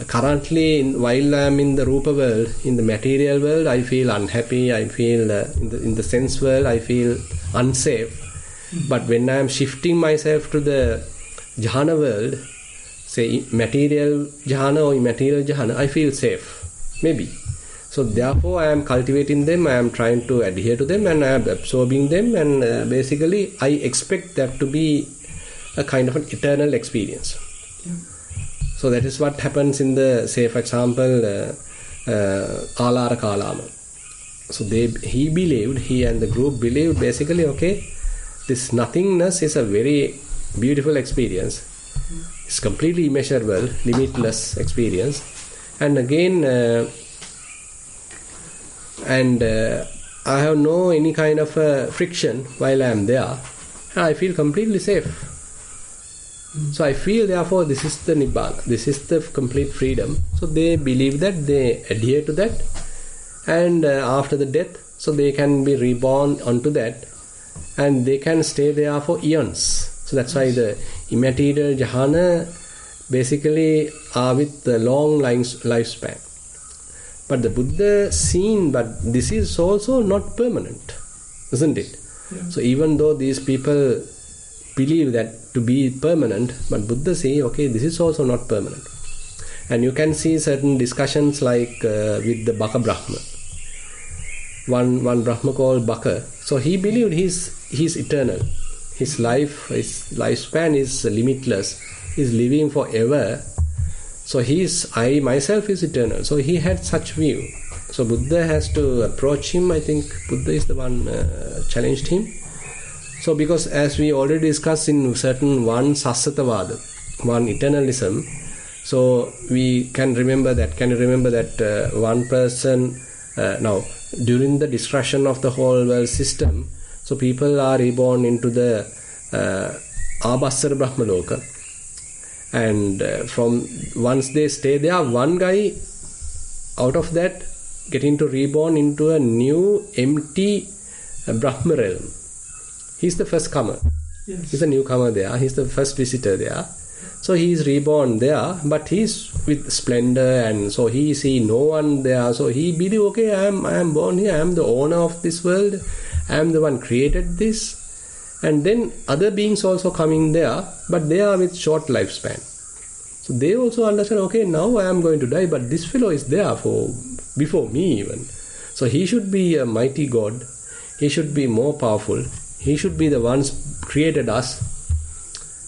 currently, while I am in the Rupa world, in the material world, I feel unhappy, I feel in the sense world, I feel unsafe. But when I am shifting myself to the jhana world, say material jhana or immaterial jhana, I feel safe. Maybe. So therefore I am cultivating them, I am trying to adhere to them, and I am absorbing them, and basically I expect that to be a kind of an eternal experience.
Yeah.
So that is what happens in the, say for example, Alara Kalama. So he believed, he and the group believed basically, okay, this nothingness is a very beautiful experience. It's completely immeasurable, limitless experience. And again, I have no any kind of friction while I am there. I feel completely safe. So I feel therefore this is the Nibbana, this is the complete freedom. So they believe that, they adhere to that, and after the death, so they can be reborn onto that, and they can stay there for eons. So that's why the immaterial jhana basically are with the long lifespan. But the Buddha seen, but this is also not permanent, isn't it?
Yeah.
So even though these people believe that to be permanent, but Buddha say, okay, this is also not permanent. And you can see certain discussions like with the Baka Brahma. One Brahma called Baka. So he believed he's eternal. His lifespan is limitless. He's living forever. So I myself is eternal. So he had such view. So Buddha has to approach him. I think Buddha is the one challenged him. So because as we already discussed in certain one Sassatavada, one eternalism, so we can remember that. Can you remember that one person now during the destruction of the whole world system, so people are reborn into the Abhassara Brahmaloka. And from once they stay there, one guy out of that getting to reborn into a new empty Brahma realm. He's the first comer.
Yes.
He's a newcomer there. He's the first visitor there. So he is reborn there, but he's with splendor, and so he see no one there. So he believe, okay, I am born here. I am the owner of this world. I am the one created this. And then other beings also coming there, but they are with short lifespan. So they also understand, okay, now I am going to die, but this fellow is there before me even. So he should be a mighty God. He should be more powerful. He should be the ones created us.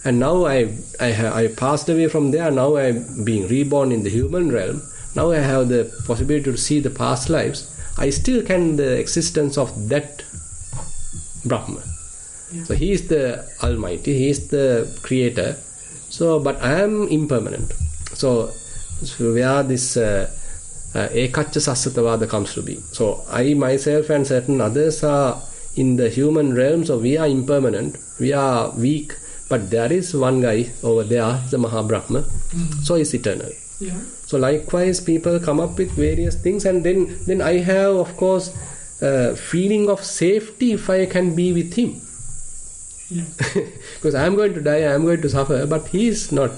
And now I passed away from there. Now I am being reborn in the human realm. Now I have the possibility to see the past lives. I still can the existence of that Brahma.
Yeah.
So he is the Almighty, he is the creator. So, but I am impermanent. So where this Ekaccha Sassatavada comes to be. So I myself and certain others are in the human realm, so we are impermanent, we are weak, but there is one guy over there, the Mahabrahma, so he's eternal.
Yeah.
So likewise people come up with various things, and then I have of course feeling of safety if I can be with him.
Yeah.
Because I am going to die, I am going to suffer, but he is not.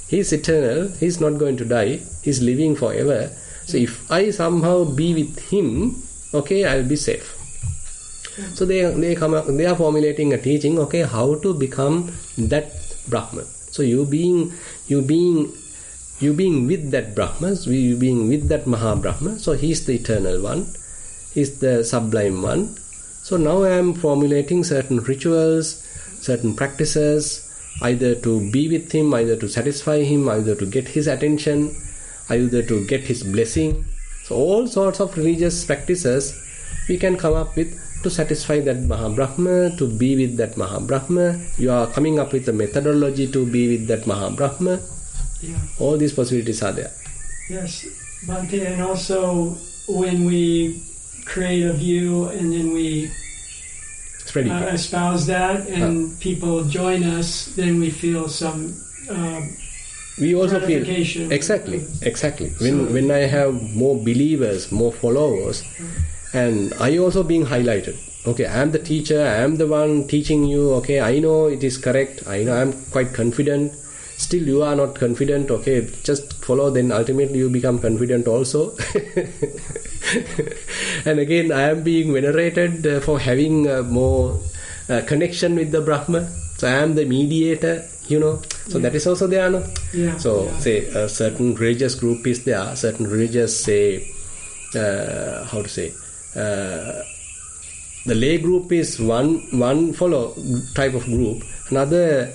He is eternal, he is not going to die, he is living forever. So if I somehow be with him, okay, I will be safe. So they come up, they are formulating a teaching, okay, how to become that Brahman. So you being with that Brahman, you being with that Mahabrahma, so he is the eternal one, he is the sublime one. So now I am formulating certain rituals, certain practices, either to be with him, either to satisfy him, either to get his attention, either to get his blessing. So all sorts of religious practices we can come up with to satisfy that Mahabrahma, to be with that Mahabrahma. You are coming up with a methodology to be with that Mahabrahma.
Yeah.
All these possibilities are there.
Yes, Bhante, and also when we create a view and then we espouse that and people join us, then we feel some
we also feel exactly when I have more believers, more followers, and I also being highlighted. Okay, I am the teacher, I am the one teaching you. Okay, I know it is correct, I know I am quite confident. Still you are not confident. Okay, just follow, then ultimately you become confident also. And again I am being venerated for having more connection with the Brahma. So I am the mediator. So that is also there, no?
Yeah.
So
yeah.
say a certain religious group is there, certain religious, say, the lay group is one follow type of group, another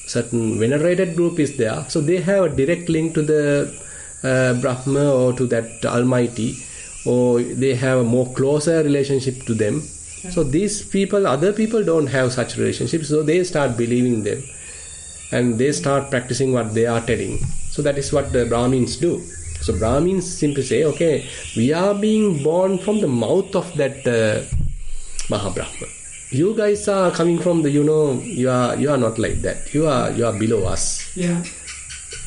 certain venerated group is there, so they have a direct link to the Brahma or to that Almighty, or they have a more closer relationship to them. So these people, other people don't have such relationships, so they start believing them and they start practicing what they are telling. So that is what the Brahmins do. So Brahmins simply say, okay, we are being born from the mouth of that Mahabrahma. You guys are coming from the, you are not like that. You are below us.
Yeah.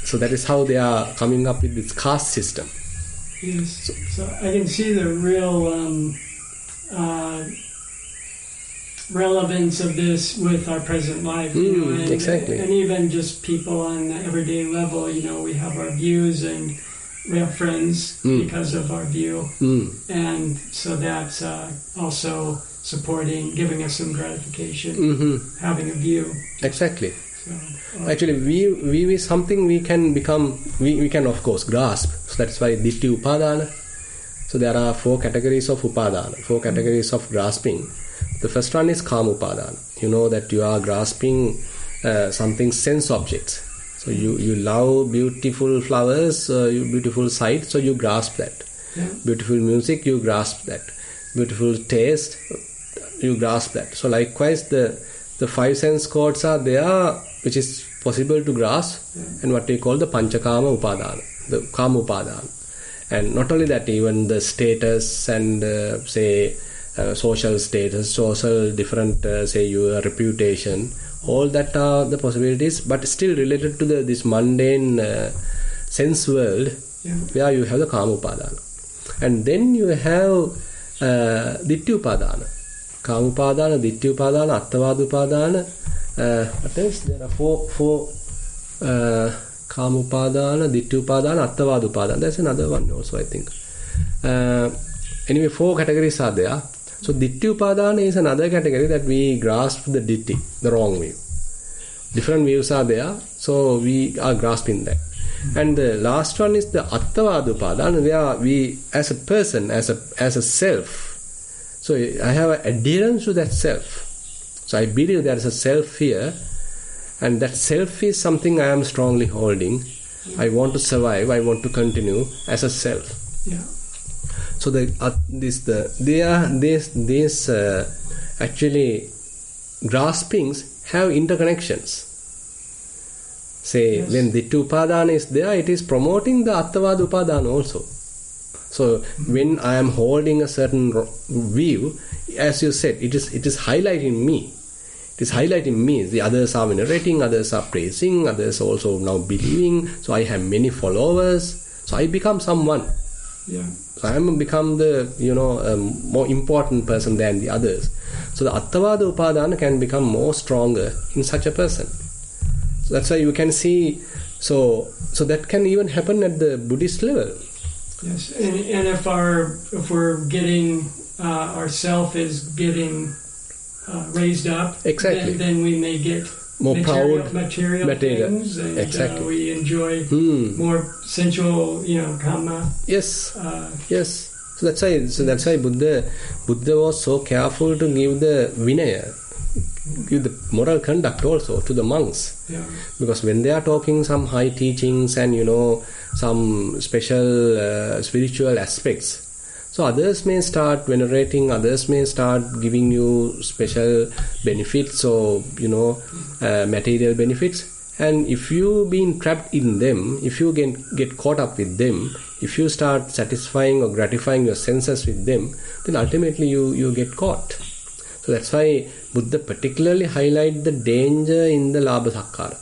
So that is how they are coming up with this caste system.
Yes. So I can see the real relevance of this with our present life.
Exactly.
And even just people on the everyday level, we have our views and we have friends because of our view. And so that's also supporting, giving us some gratification, having a view.
Exactly.
So,
Actually, view is something we can become, we can of course grasp. So that's why Ditti Upadana. So there are 4 categories of Upadana, 4 categories of grasping. The first one is Kama Upadana. You know that you are grasping something sense objects. So you love beautiful flowers, beautiful sight, so you grasp that.
Yeah.
Beautiful music, you grasp that. Beautiful taste, you grasp that. So likewise, the 5 sense codes are there, which is possible to grasp, and what we call the Panchakama Upadana, the Kama Upadana. And not only that, even the status and social status, social different, your reputation, all that are the possibilities, but still related to this mundane sense world, where you have the Kama Upadana. And then you have Ditti Upadana. Kama Upadana, Ditti Upadana, Attavada Upadana. What else? There are four Kama Upadana, Ditti Upadana, Attavada Upadana. There's another one also, I think. Anyway, 4 categories are there. So Ditti Upadana is another category that we grasp the Ditti, the wrong view. Different views are there, so we are grasping that. And the last one is the Attavada Upadana, where we, as a person, as a self, so I have an adherence to that self. So I believe there is a self here, and that self is something I am strongly holding. I want to survive, I want to continue as a self.
Yeah.
So these actually graspings have interconnections. When Ditti Upadana is there, it is promoting the Attavada Upadana also. So when I am holding a certain view, as you said, it is highlighting me. It is highlighting me. The others are venerating, others are praising, others also now believing. So I have many followers. So I become someone.
Yeah.
So I am become the more important person than the others. So the Attavada Upadana can become more stronger in such a person. So that's why you can see. So that can even happen at the Buddhist level.
Yes, and if we're getting our self is getting raised up,
exactly,
then we may get
more
material things, and
exactly.
We enjoy more sensual, karma.
Yes, yes. So that's why Buddha was so careful to give the Vinaya, give the moral conduct also to the monks.
Yeah.
Because when they are talking some high teachings and some special spiritual aspects, so others may start venerating, others may start giving you special benefits or material benefits. And if you been trapped in them, if you get caught up with them, if you start satisfying or gratifying your senses with them, then ultimately you get caught. So that's why Buddha particularly highlight the danger in the Labha Sakkara,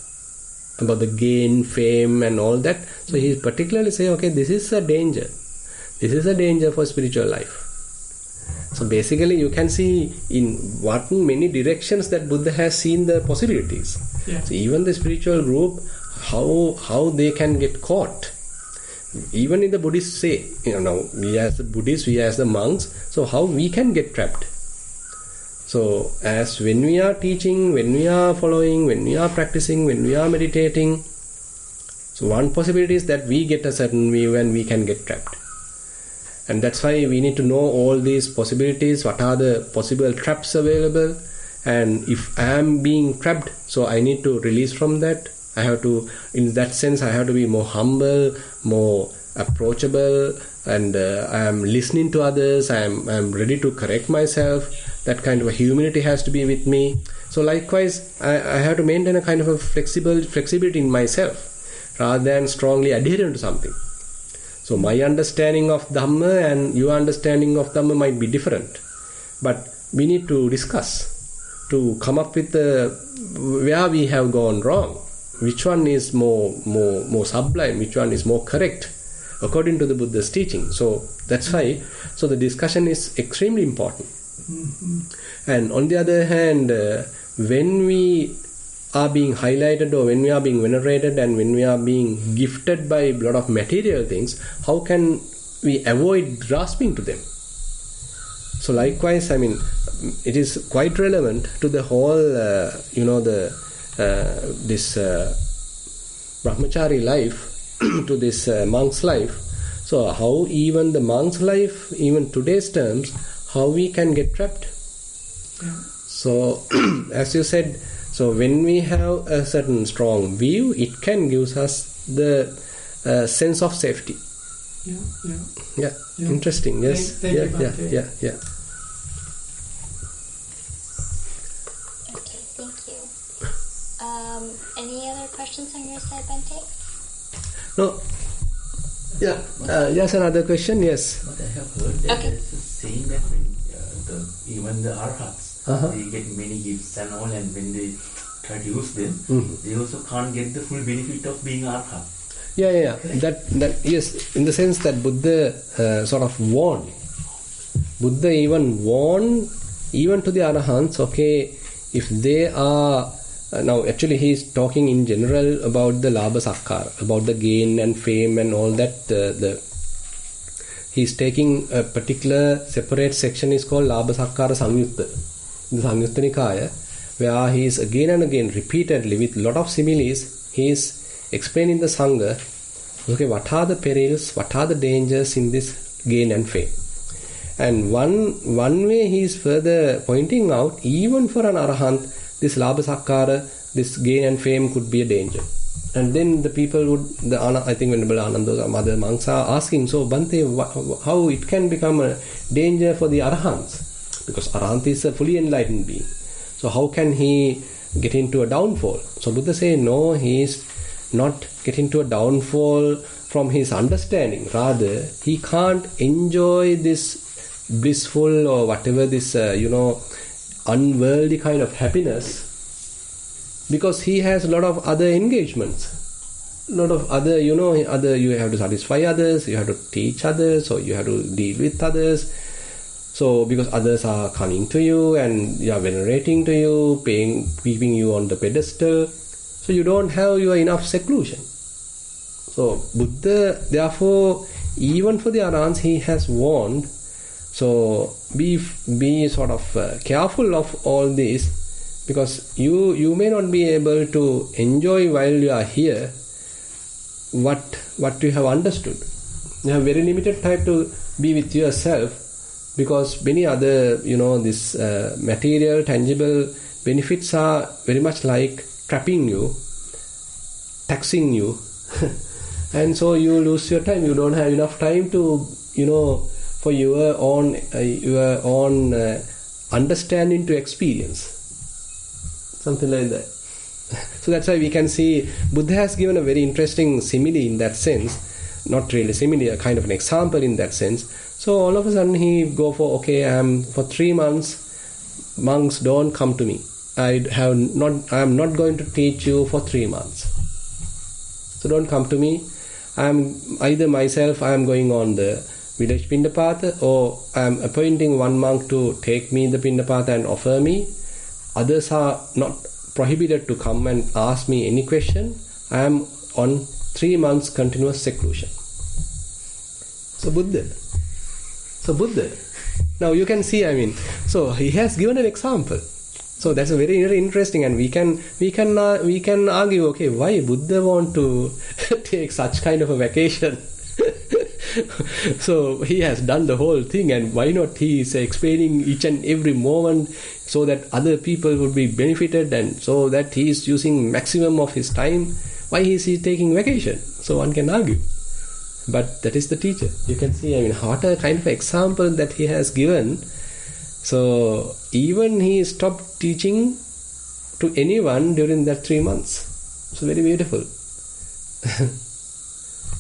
about the gain, fame and all that. So he particularly say, okay, this is a danger. This is a danger for spiritual life. So basically you can see in what many directions that Buddha has seen the possibilities.
Yeah.
So even the spiritual group, how they can get caught. Even in the Buddhists say, we as the Buddhists, we as the monks, so how we can get trapped. So as when we are teaching, when we are following, when we are practicing, when we are meditating, so one possibility is that we get a certain view and we can get trapped. And that's why we need to know all these possibilities, what are the possible traps available, and if I am being trapped, so I need to release from that. I have to, in that sense, I have to be more humble, more approachable, and I am listening to others, I am ready to correct myself. That kind of a humility has to be with me. So likewise, I have to maintain a kind of a flexibility in myself, rather than strongly adhering to something. So my understanding of Dhamma and your understanding of Dhamma might be different, but we need to discuss to come up with where we have gone wrong, which one is more sublime, which one is more correct according to the Buddha's teaching. So that's why, so the discussion is extremely important. And on the other hand, when we are being highlighted, or when we are being venerated, and when we are being gifted by a lot of material things, how can we avoid grasping to them? So likewise, I mean, it is quite relevant to the whole, this Brahmachari life, to this monk's life. So how even the monk's life, even today's terms, how we can get trapped. Yeah. So as you said, so when we have a certain strong view, it can give us the sense of safety. Yeah. Interesting. Yes.
Thank you, Bhante.
Yeah.
Okay, thank you. Any other questions on your side, Bhante?
No. Yeah. Yes, another question. Yes.
But I have heard that there is a saying that when even the arhats, they get many gifts and all, and when they try to use them, they also can't get the full benefit of being arhat.
Yeah. That yes, in the sense that Buddha sort of warned. Buddha even warned even to the arahants. Okay, if they are now actually he is talking in general about the labha sakkara, about the gain and fame and all that. He is taking a particular separate section is called labha sakkara samyutta. In the Samyutta Nikaya, where he is again and again repeatedly with lot of similes, he is explaining the Sangha, okay, what are the perils, what are the dangers in this gain and fame. And one way he is further pointing out, even for an arahant, this labha sakkara, this gain and fame could be a danger. And then the people would, I think Venerable Ananda or other monks are asking, so Bhante, how it can become a danger for the arahants? Because arahant is a fully enlightened being. So how can he get into a downfall? So Buddha say, no, he is not getting to a downfall from his understanding. Rather, he can't enjoy this blissful or whatever this, unworldly kind of happiness, because he has a lot of other engagements, a lot of other, you have to satisfy others, you have to teach others, or you have to deal with others. So because others are coming to you and you are venerating to you, keeping you on the pedestal, so you don't have your enough seclusion. So Buddha, therefore, even for the arahants, he has warned. So be sort of careful of all this, because you may not be able to enjoy while you are here what you have understood. You have very limited time to be with yourself, because many other this material tangible benefits are very much like trapping you, taxing you, and so you lose your time. You don't have enough time to for your own understanding to experience. Something like that. So that's why we can see Buddha has given a very interesting simile in that sense. Not really simile, a kind of an example in that sense. So all of a sudden he go for, for 3 months, monks don't come to me. I am not going to teach you for 3 months. So don't come to me. I am either myself, I am going on the village Pindapata, or I am appointing one monk to take me the Pindapata and offer me. Others are not prohibited to come and ask me any question. I am on 3 months continuous seclusion. So Buddha, Now you can see, so he has given an example. So that's a very, very interesting, and we can argue, okay, why Buddha want to take such kind of a vacation? So he has done the whole thing, and why not he is explaining each and every moment so that other people would be benefited, and so that he is using maximum of his time. Why is he taking vacation? So one can argue. But that is the teacher. You can see, what a kind of example that he has given. So even he stopped teaching to anyone during that 3 months. So very beautiful.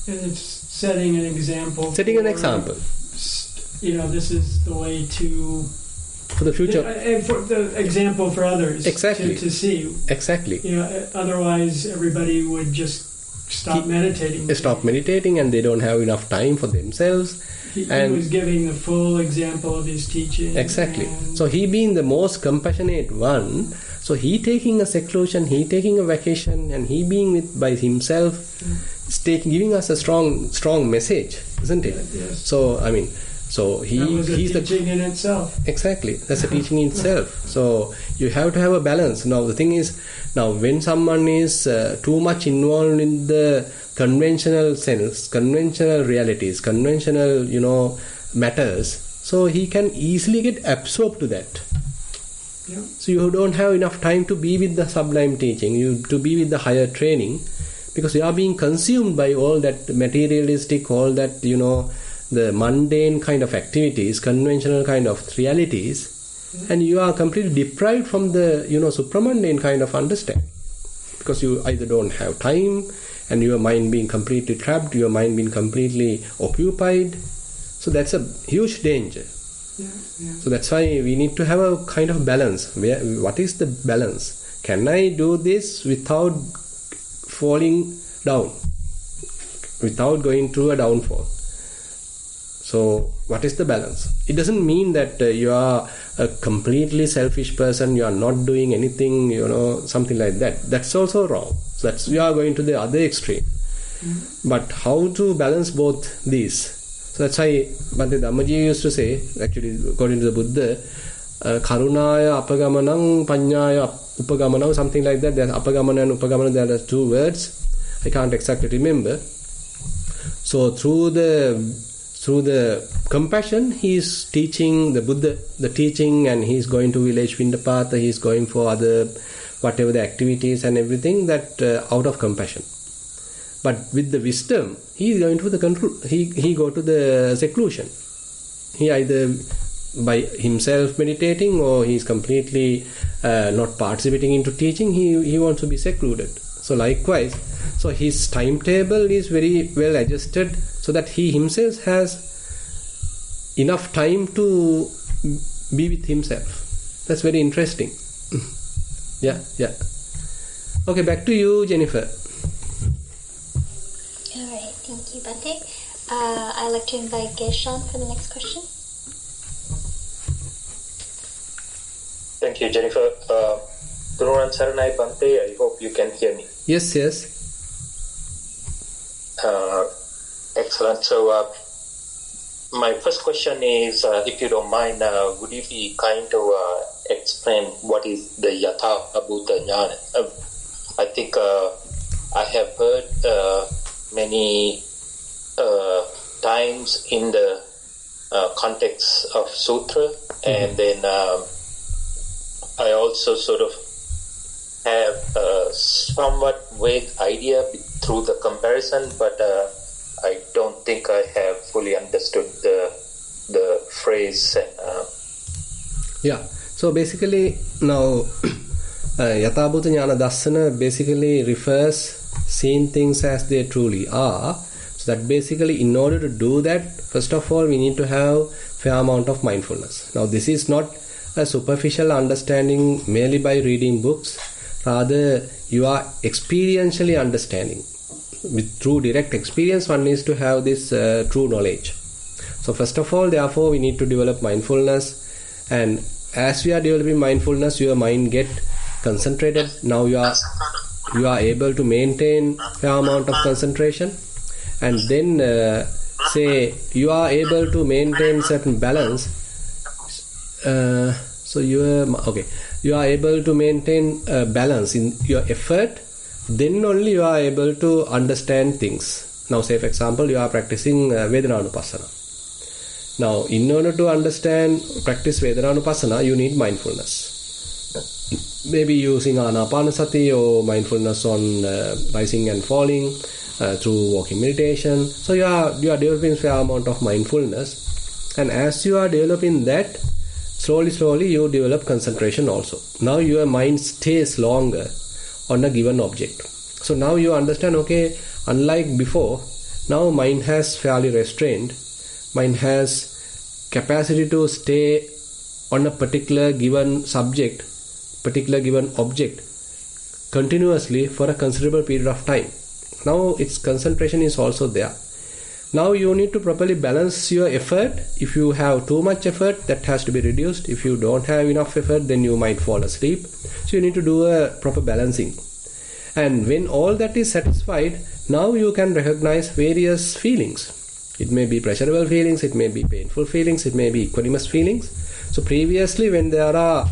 And it's setting an example.
Setting an example.
This is the way to...
For the future.
And for the example for others.
Exactly.
To see.
Exactly.
Otherwise everybody would just stop meditating.
They stop meditating and they don't have enough time for themselves.
He was giving the full example of his teaching.
Exactly. So he being the most compassionate one, so he taking a seclusion, he taking a vacation, and he being by himself, is giving us a strong message, isn't it?
Yes.
So so he's the
teaching in itself.
Exactly, that's a teaching in itself. So you have to have a balance. Now the thing is, when someone is too much involved in the conventional sense, conventional realities, conventional matters, so he can easily get absorbed to that.
Yeah.
So you don't have enough time to be with the sublime teaching, to be with the higher training, because you are being consumed by all that materialistic, all that the mundane kind of activities, conventional kind of realities, and you are completely deprived from the supramundane kind of understanding, because you either don't have time, and your mind being completely trapped, your mind being completely occupied. So that's a huge danger.
Yeah.
So that's why we need to have a kind of balance. What is the balance? Can I do this without falling down, without going through a downfall? So what is the balance? It doesn't mean that you are a completely selfish person, you are not doing anything, something like that. That's also wrong. So you are going to the other extreme. Mm-hmm. But how to balance both these? So that's why Bhante Dhammaji used to say, actually according to the Buddha, Karunaya apagamanang, Panyaya upagamanang, something like that. There's apagamana and upagamana, there are 2 words. I can't exactly remember. So through the compassion, he is teaching the Buddha, the teaching, and he is going to village Vindapata, he is going for other, whatever the activities and everything, that out of compassion. But with the wisdom, he is going to the control. He go to the seclusion. He either by himself meditating, or he is completely not participating into teaching. He wants to be secluded. So likewise, so his timetable is very well adjusted, so that he himself has enough time to be with himself. That's very interesting. Yeah. Okay, back to you, Jennifer.
Alright, thank you, Bhante. I'd like to invite Geshan for the next question.
Thank you, Jennifer. Gururan Saranai Bhante, I hope you can hear me.
Yes.
Excellent. So, my first question is, if you don't mind, would you be kind to explain what is the Yatha Bhuta Jnana? I think I have heard many times in the context of Sutra, and then I also sort of have a somewhat vague idea through the comparison, but I don't think I have fully understood the phrase.
Yeah. So basically, now Yatha Bhuta Jnana Dassana basically refers seeing things as they truly are. So that basically, in order to do that, first of all, we need to have fair amount of mindfulness. Now, this is not a superficial understanding merely by reading books. Rather, you are experientially understanding. Through direct experience, one needs to have this true knowledge. So first of all, therefore, we need to develop mindfulness, and as we are developing mindfulness, your mind get concentrated. Now you are able to maintain fair amount of concentration, and then say you are able to maintain certain balance. so you are able to maintain balance in your effort, then only you are able to understand things. Now say for example you are practicing Vedanānupassana. Now in order to practice Vedanānupassana, you need mindfulness. Maybe using Anapanasati or mindfulness on rising and falling through walking meditation. So you are developing a fair amount of mindfulness, and as you are developing that, slowly you develop concentration also. Now your mind stays longer on a given object. So now you understand, okay, unlike before, now mind has fairly restrained. Mind has capacity to stay on a particular given subject, particular given object continuously for a considerable period of time. Now its concentration is also there. Now you need to properly balance your effort. If you have too much effort, that has to be reduced. If you don't have enough effort, then you might fall asleep. So you need to do a proper balancing. And when all that is satisfied, now you can recognize various feelings. It may be pleasurable feelings, it may be painful feelings, it may be equanimous feelings. So previously when there are,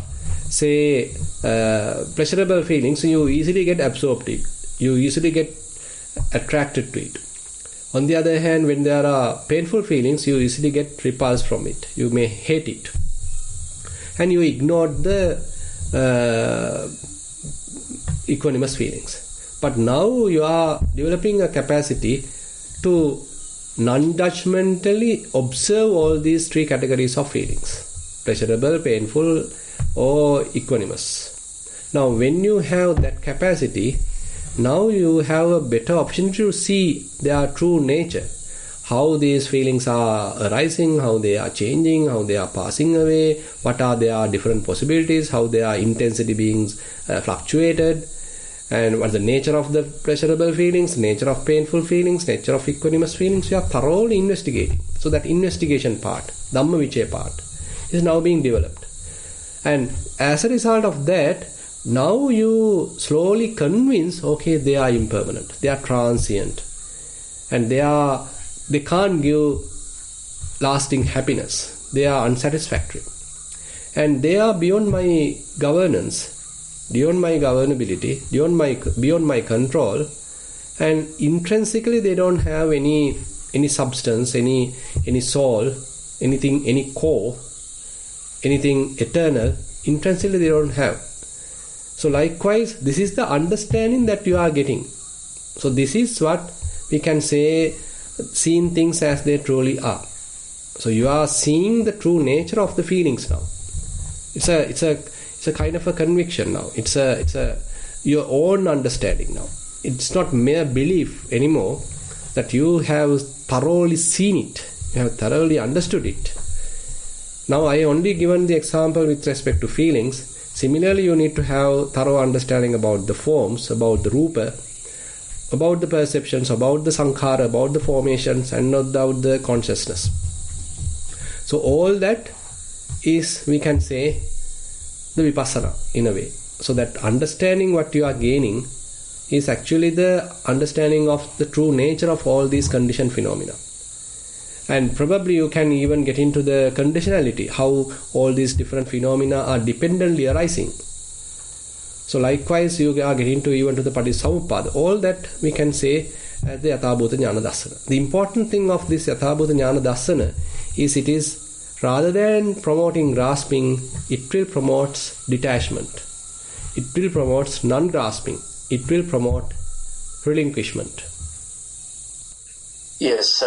say, pleasurable feelings, you easily get absorbed to it. You easily get attracted to it. On the other hand, when there are painful feelings, you easily get repulsed from it. You may hate it. And you ignore the equanimous feelings. But now you are developing a capacity to non-judgmentally observe all these three categories of feelings: pleasurable, painful, or equanimous. Now when you have that capacity, now you have a better opportunity to see their true nature, how these feelings are arising, how they are changing, how they are passing away, what are their different possibilities, how their intensity being fluctuated, and what's the nature of the pleasurable feelings, nature of painful feelings, nature of equanimous feelings. You are thoroughly investigating. So that investigation part, Dhammavicaya part, is now being developed. And as a result of that, now you slowly convince, okay, they are impermanent, they are transient, and they can't give lasting happiness, they are unsatisfactory, and they are beyond my governance, beyond my governability, beyond my control, and intrinsically they don't have any substance, any soul, anything, any core, anything eternal. Intrinsically they don't have. So likewise, this is the understanding that you are getting. So this is what we can say, seeing things as they truly are. So you are seeing the true nature of the feelings now. It's a kind of a conviction now. It's your own understanding now. It's not mere belief anymore, that you have thoroughly seen it, you have thoroughly understood it. Now I only given the example with respect to feelings. Similarly, you need to have thorough understanding about the forms, about the rupa, about the perceptions, about the sankhara, about the formations, and not about the consciousness. So all that is, we can say, the vipassana in a way. So that understanding what you are gaining is actually the understanding of the true nature of all these conditioned phenomena. And probably you can even get into the conditionality, how all these different phenomena are dependently arising. So likewise you are getting to even to the Paටිච්චසමුප්පාda. All that we can say as the Yathabhuta Jnana Dassana. The important thing of this Yathabhuta Jnana Dassana is, it is, rather than promoting grasping, it will promote detachment. It will promote non-grasping. It will promote relinquishment.
Yes,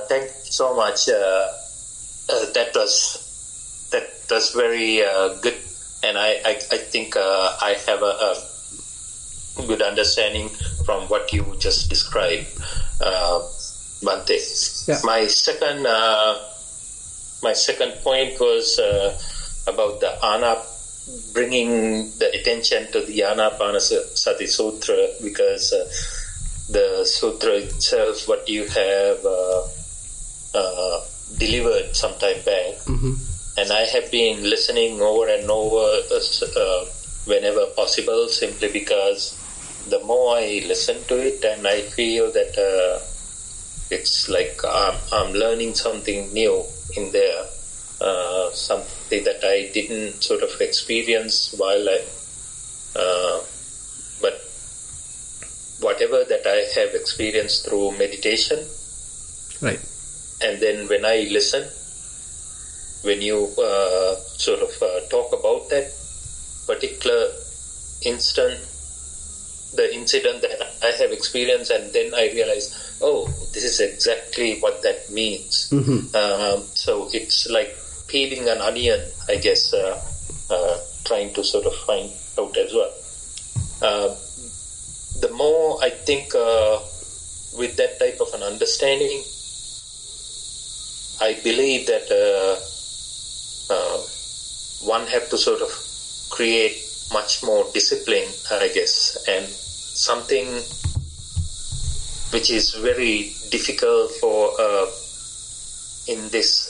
thank you so much. That was very good, and I think I have a good understanding from what you just described, Bhante. Yeah. My second point was about the bringing the attention to the Anapanasati Sutra, because the sutra itself, what you have delivered some time back, and I have been listening over and over whenever possible, simply because the more I listen to it, and I feel that it's like I'm learning something new in there, that I didn't sort of experience while but whatever that I have experienced through meditation.
Right.
And then when I listen, when you sort of talk about that particular instant, the incident that I have experienced, and then I realize, oh, this is exactly what that means. So it's like peeling an onion, I guess, trying to sort of find out as well. The more I think with that type of an understanding, I believe that one have to sort of create much more discipline, I guess, and something which is very difficult for in this,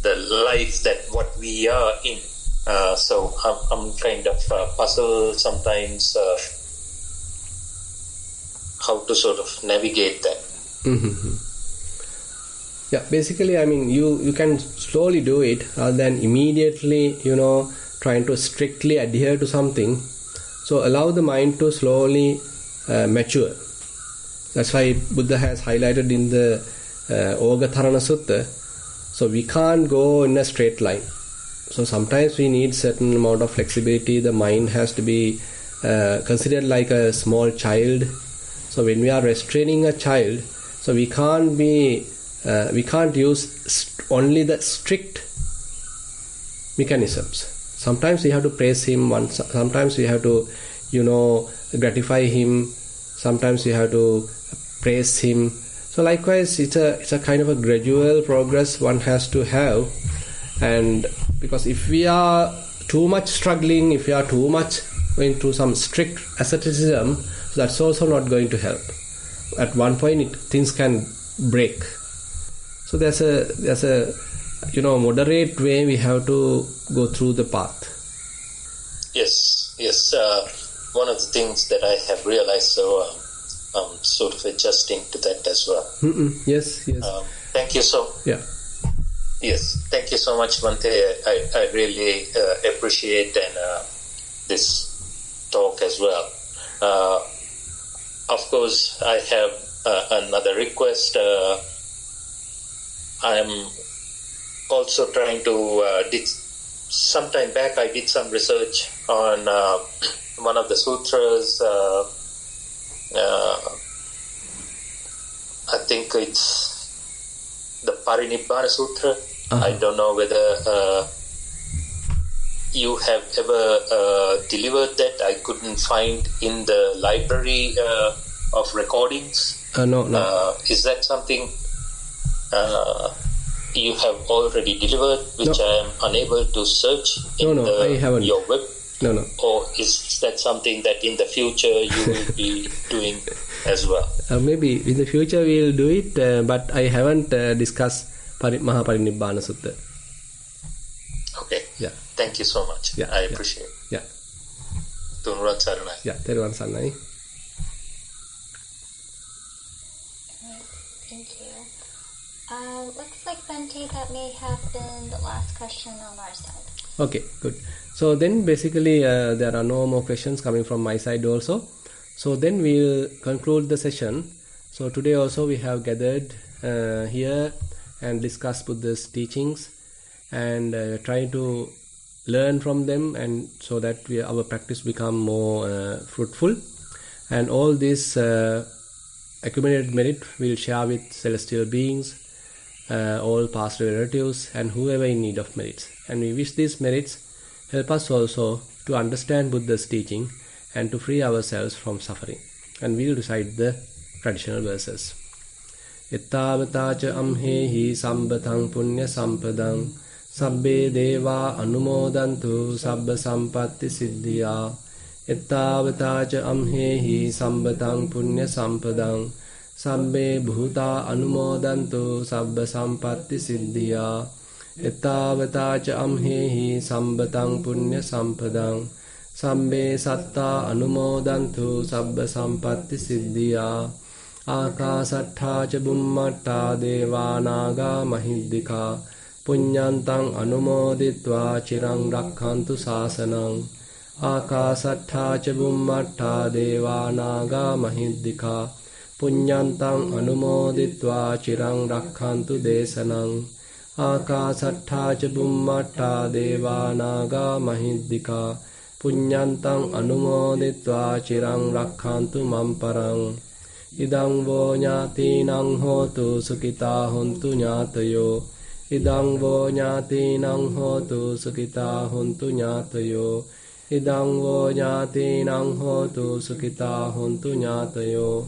the life that what we are in. So I'm kind of puzzled sometimes how to sort of navigate that.
Yeah, basically, I mean, you can slowly do it rather than immediately, trying to strictly adhere to something. So allow the mind to slowly mature. That's why Buddha has highlighted in the Ogatharana Sutta. So we can't go in a straight line. So sometimes we need certain amount of flexibility. The mind has to be considered like a small child. So when we are restraining a child, so we can't use only the strict mechanisms. Sometimes we have to praise him. Sometimes we have to, gratify him. Sometimes we have to praise him. So likewise, it's a kind of a gradual progress one has to have. And because if we are too much struggling, if we are too much going through some strict asceticism, that's also not going to help. At one point, things can break. So there's a moderate way we have to go through the path.
Yes. One of the things that I have realized, so I'm sort of adjusting to that as well.
Yes.
Thank you so.
Yeah.
Yes, thank you so much, Bhante. I really appreciate this talk as well. Of course, I have another request. I'm also trying to sometime back I did some research on one of the sutras. I think it's the Parinibbana Sutra. I don't know whether you have ever delivered that. I couldn't find in the library of recordings.
No.
Is that something you have already delivered, which I am unable to search in
I haven't.
Your web?
No.
Or is that something that in the future you will be doing as well?
Maybe in the future we will do it, but I haven't discussed Mahaparinibbana Sutta.
Okay.
Yeah.
Thank you so much.
Yeah,
I appreciate it.
Yeah.
Tunuran Saranai.
Yeah, Theruvan Saranai.
Thank you. Looks like, Bhante, that may have been the last question on our side.
Okay, good. So then basically there are no more questions coming from my side also. So then we will conclude the session. So today also we have gathered here and discussed Buddha's teachings and try to learn from them, and so that our practice become more fruitful. And all this accumulated merit we will share with celestial beings, all past relatives and whoever in need of merits. And we wish these merits help us also to understand Buddha's teaching and to free ourselves from suffering. And we will recite the traditional verses. Ittavataca amhehi sambatang punya sampadang sabbe deva anumodantu sabba sampatti siddhya. Ittavataca amhehi sambatang punya sampadang sabbe bhuta anumodantu sabba sampatti siddhya. Ittavataca amhehi sambatang punya sampadang sabbe satta anumodantu sabba sampatti siddhya. ආකාසට්ඨා ච බුම්මට්ඨා දේවානාගා මහිද්దికා පුඤ්ඤන්තං අනුමෝදිත්වා චිරං රක්ඛන්තු ශාසනං ආකාසට්ඨා ච බුම්මට්ඨා දේවානාගා මහිද්దికා පුඤ්ඤන්තං අනුමෝදිත්වා චිරං රක්ඛන්තු දේශනං ආකාසට්ඨා ච බුම්මට්ඨා දේවානාගා මහිද්దికා පුඤ්ඤන්තං අනුමෝදිත්වා චිරං රක්ඛන්තු මම් පරං ඉදං වෝ ඥාතිනං හෝතු සුඛිතා හොන්තු ඥාතයෝ ඉදං වෝ ඥාතිනං හෝතු සුඛිතා හොන්තු ඥාතයෝ ඉදං වෝ ඥාතිනං හෝතු සුඛිතා හොන්තු ඥාතයෝ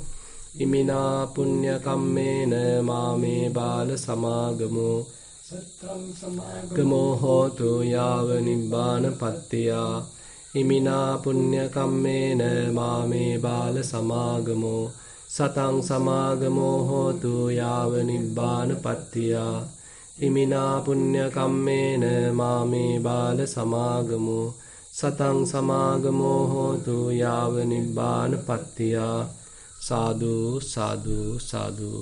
ඉමිනා පුඤ්ඤ කම්මේන මාමේ බාල සමාගමෝ සත්තං සමාගමෝ හෝතු යාව නිබ්බාන පත්තියා ඉමිනා පුඤ්ඤ කම්මේන මාමේ බාල සමාගමෝ සතං සමාගමෝ හෝතු යාව නිබ්බාන පත්තියා ඉමිනා පුඤ්ඤ කම්මේන මාමේ බාල සමාගමෝ සතං සමාගමෝ හෝතු යාව නිබ්බාන පත්තියා සාදු සාදු සාදු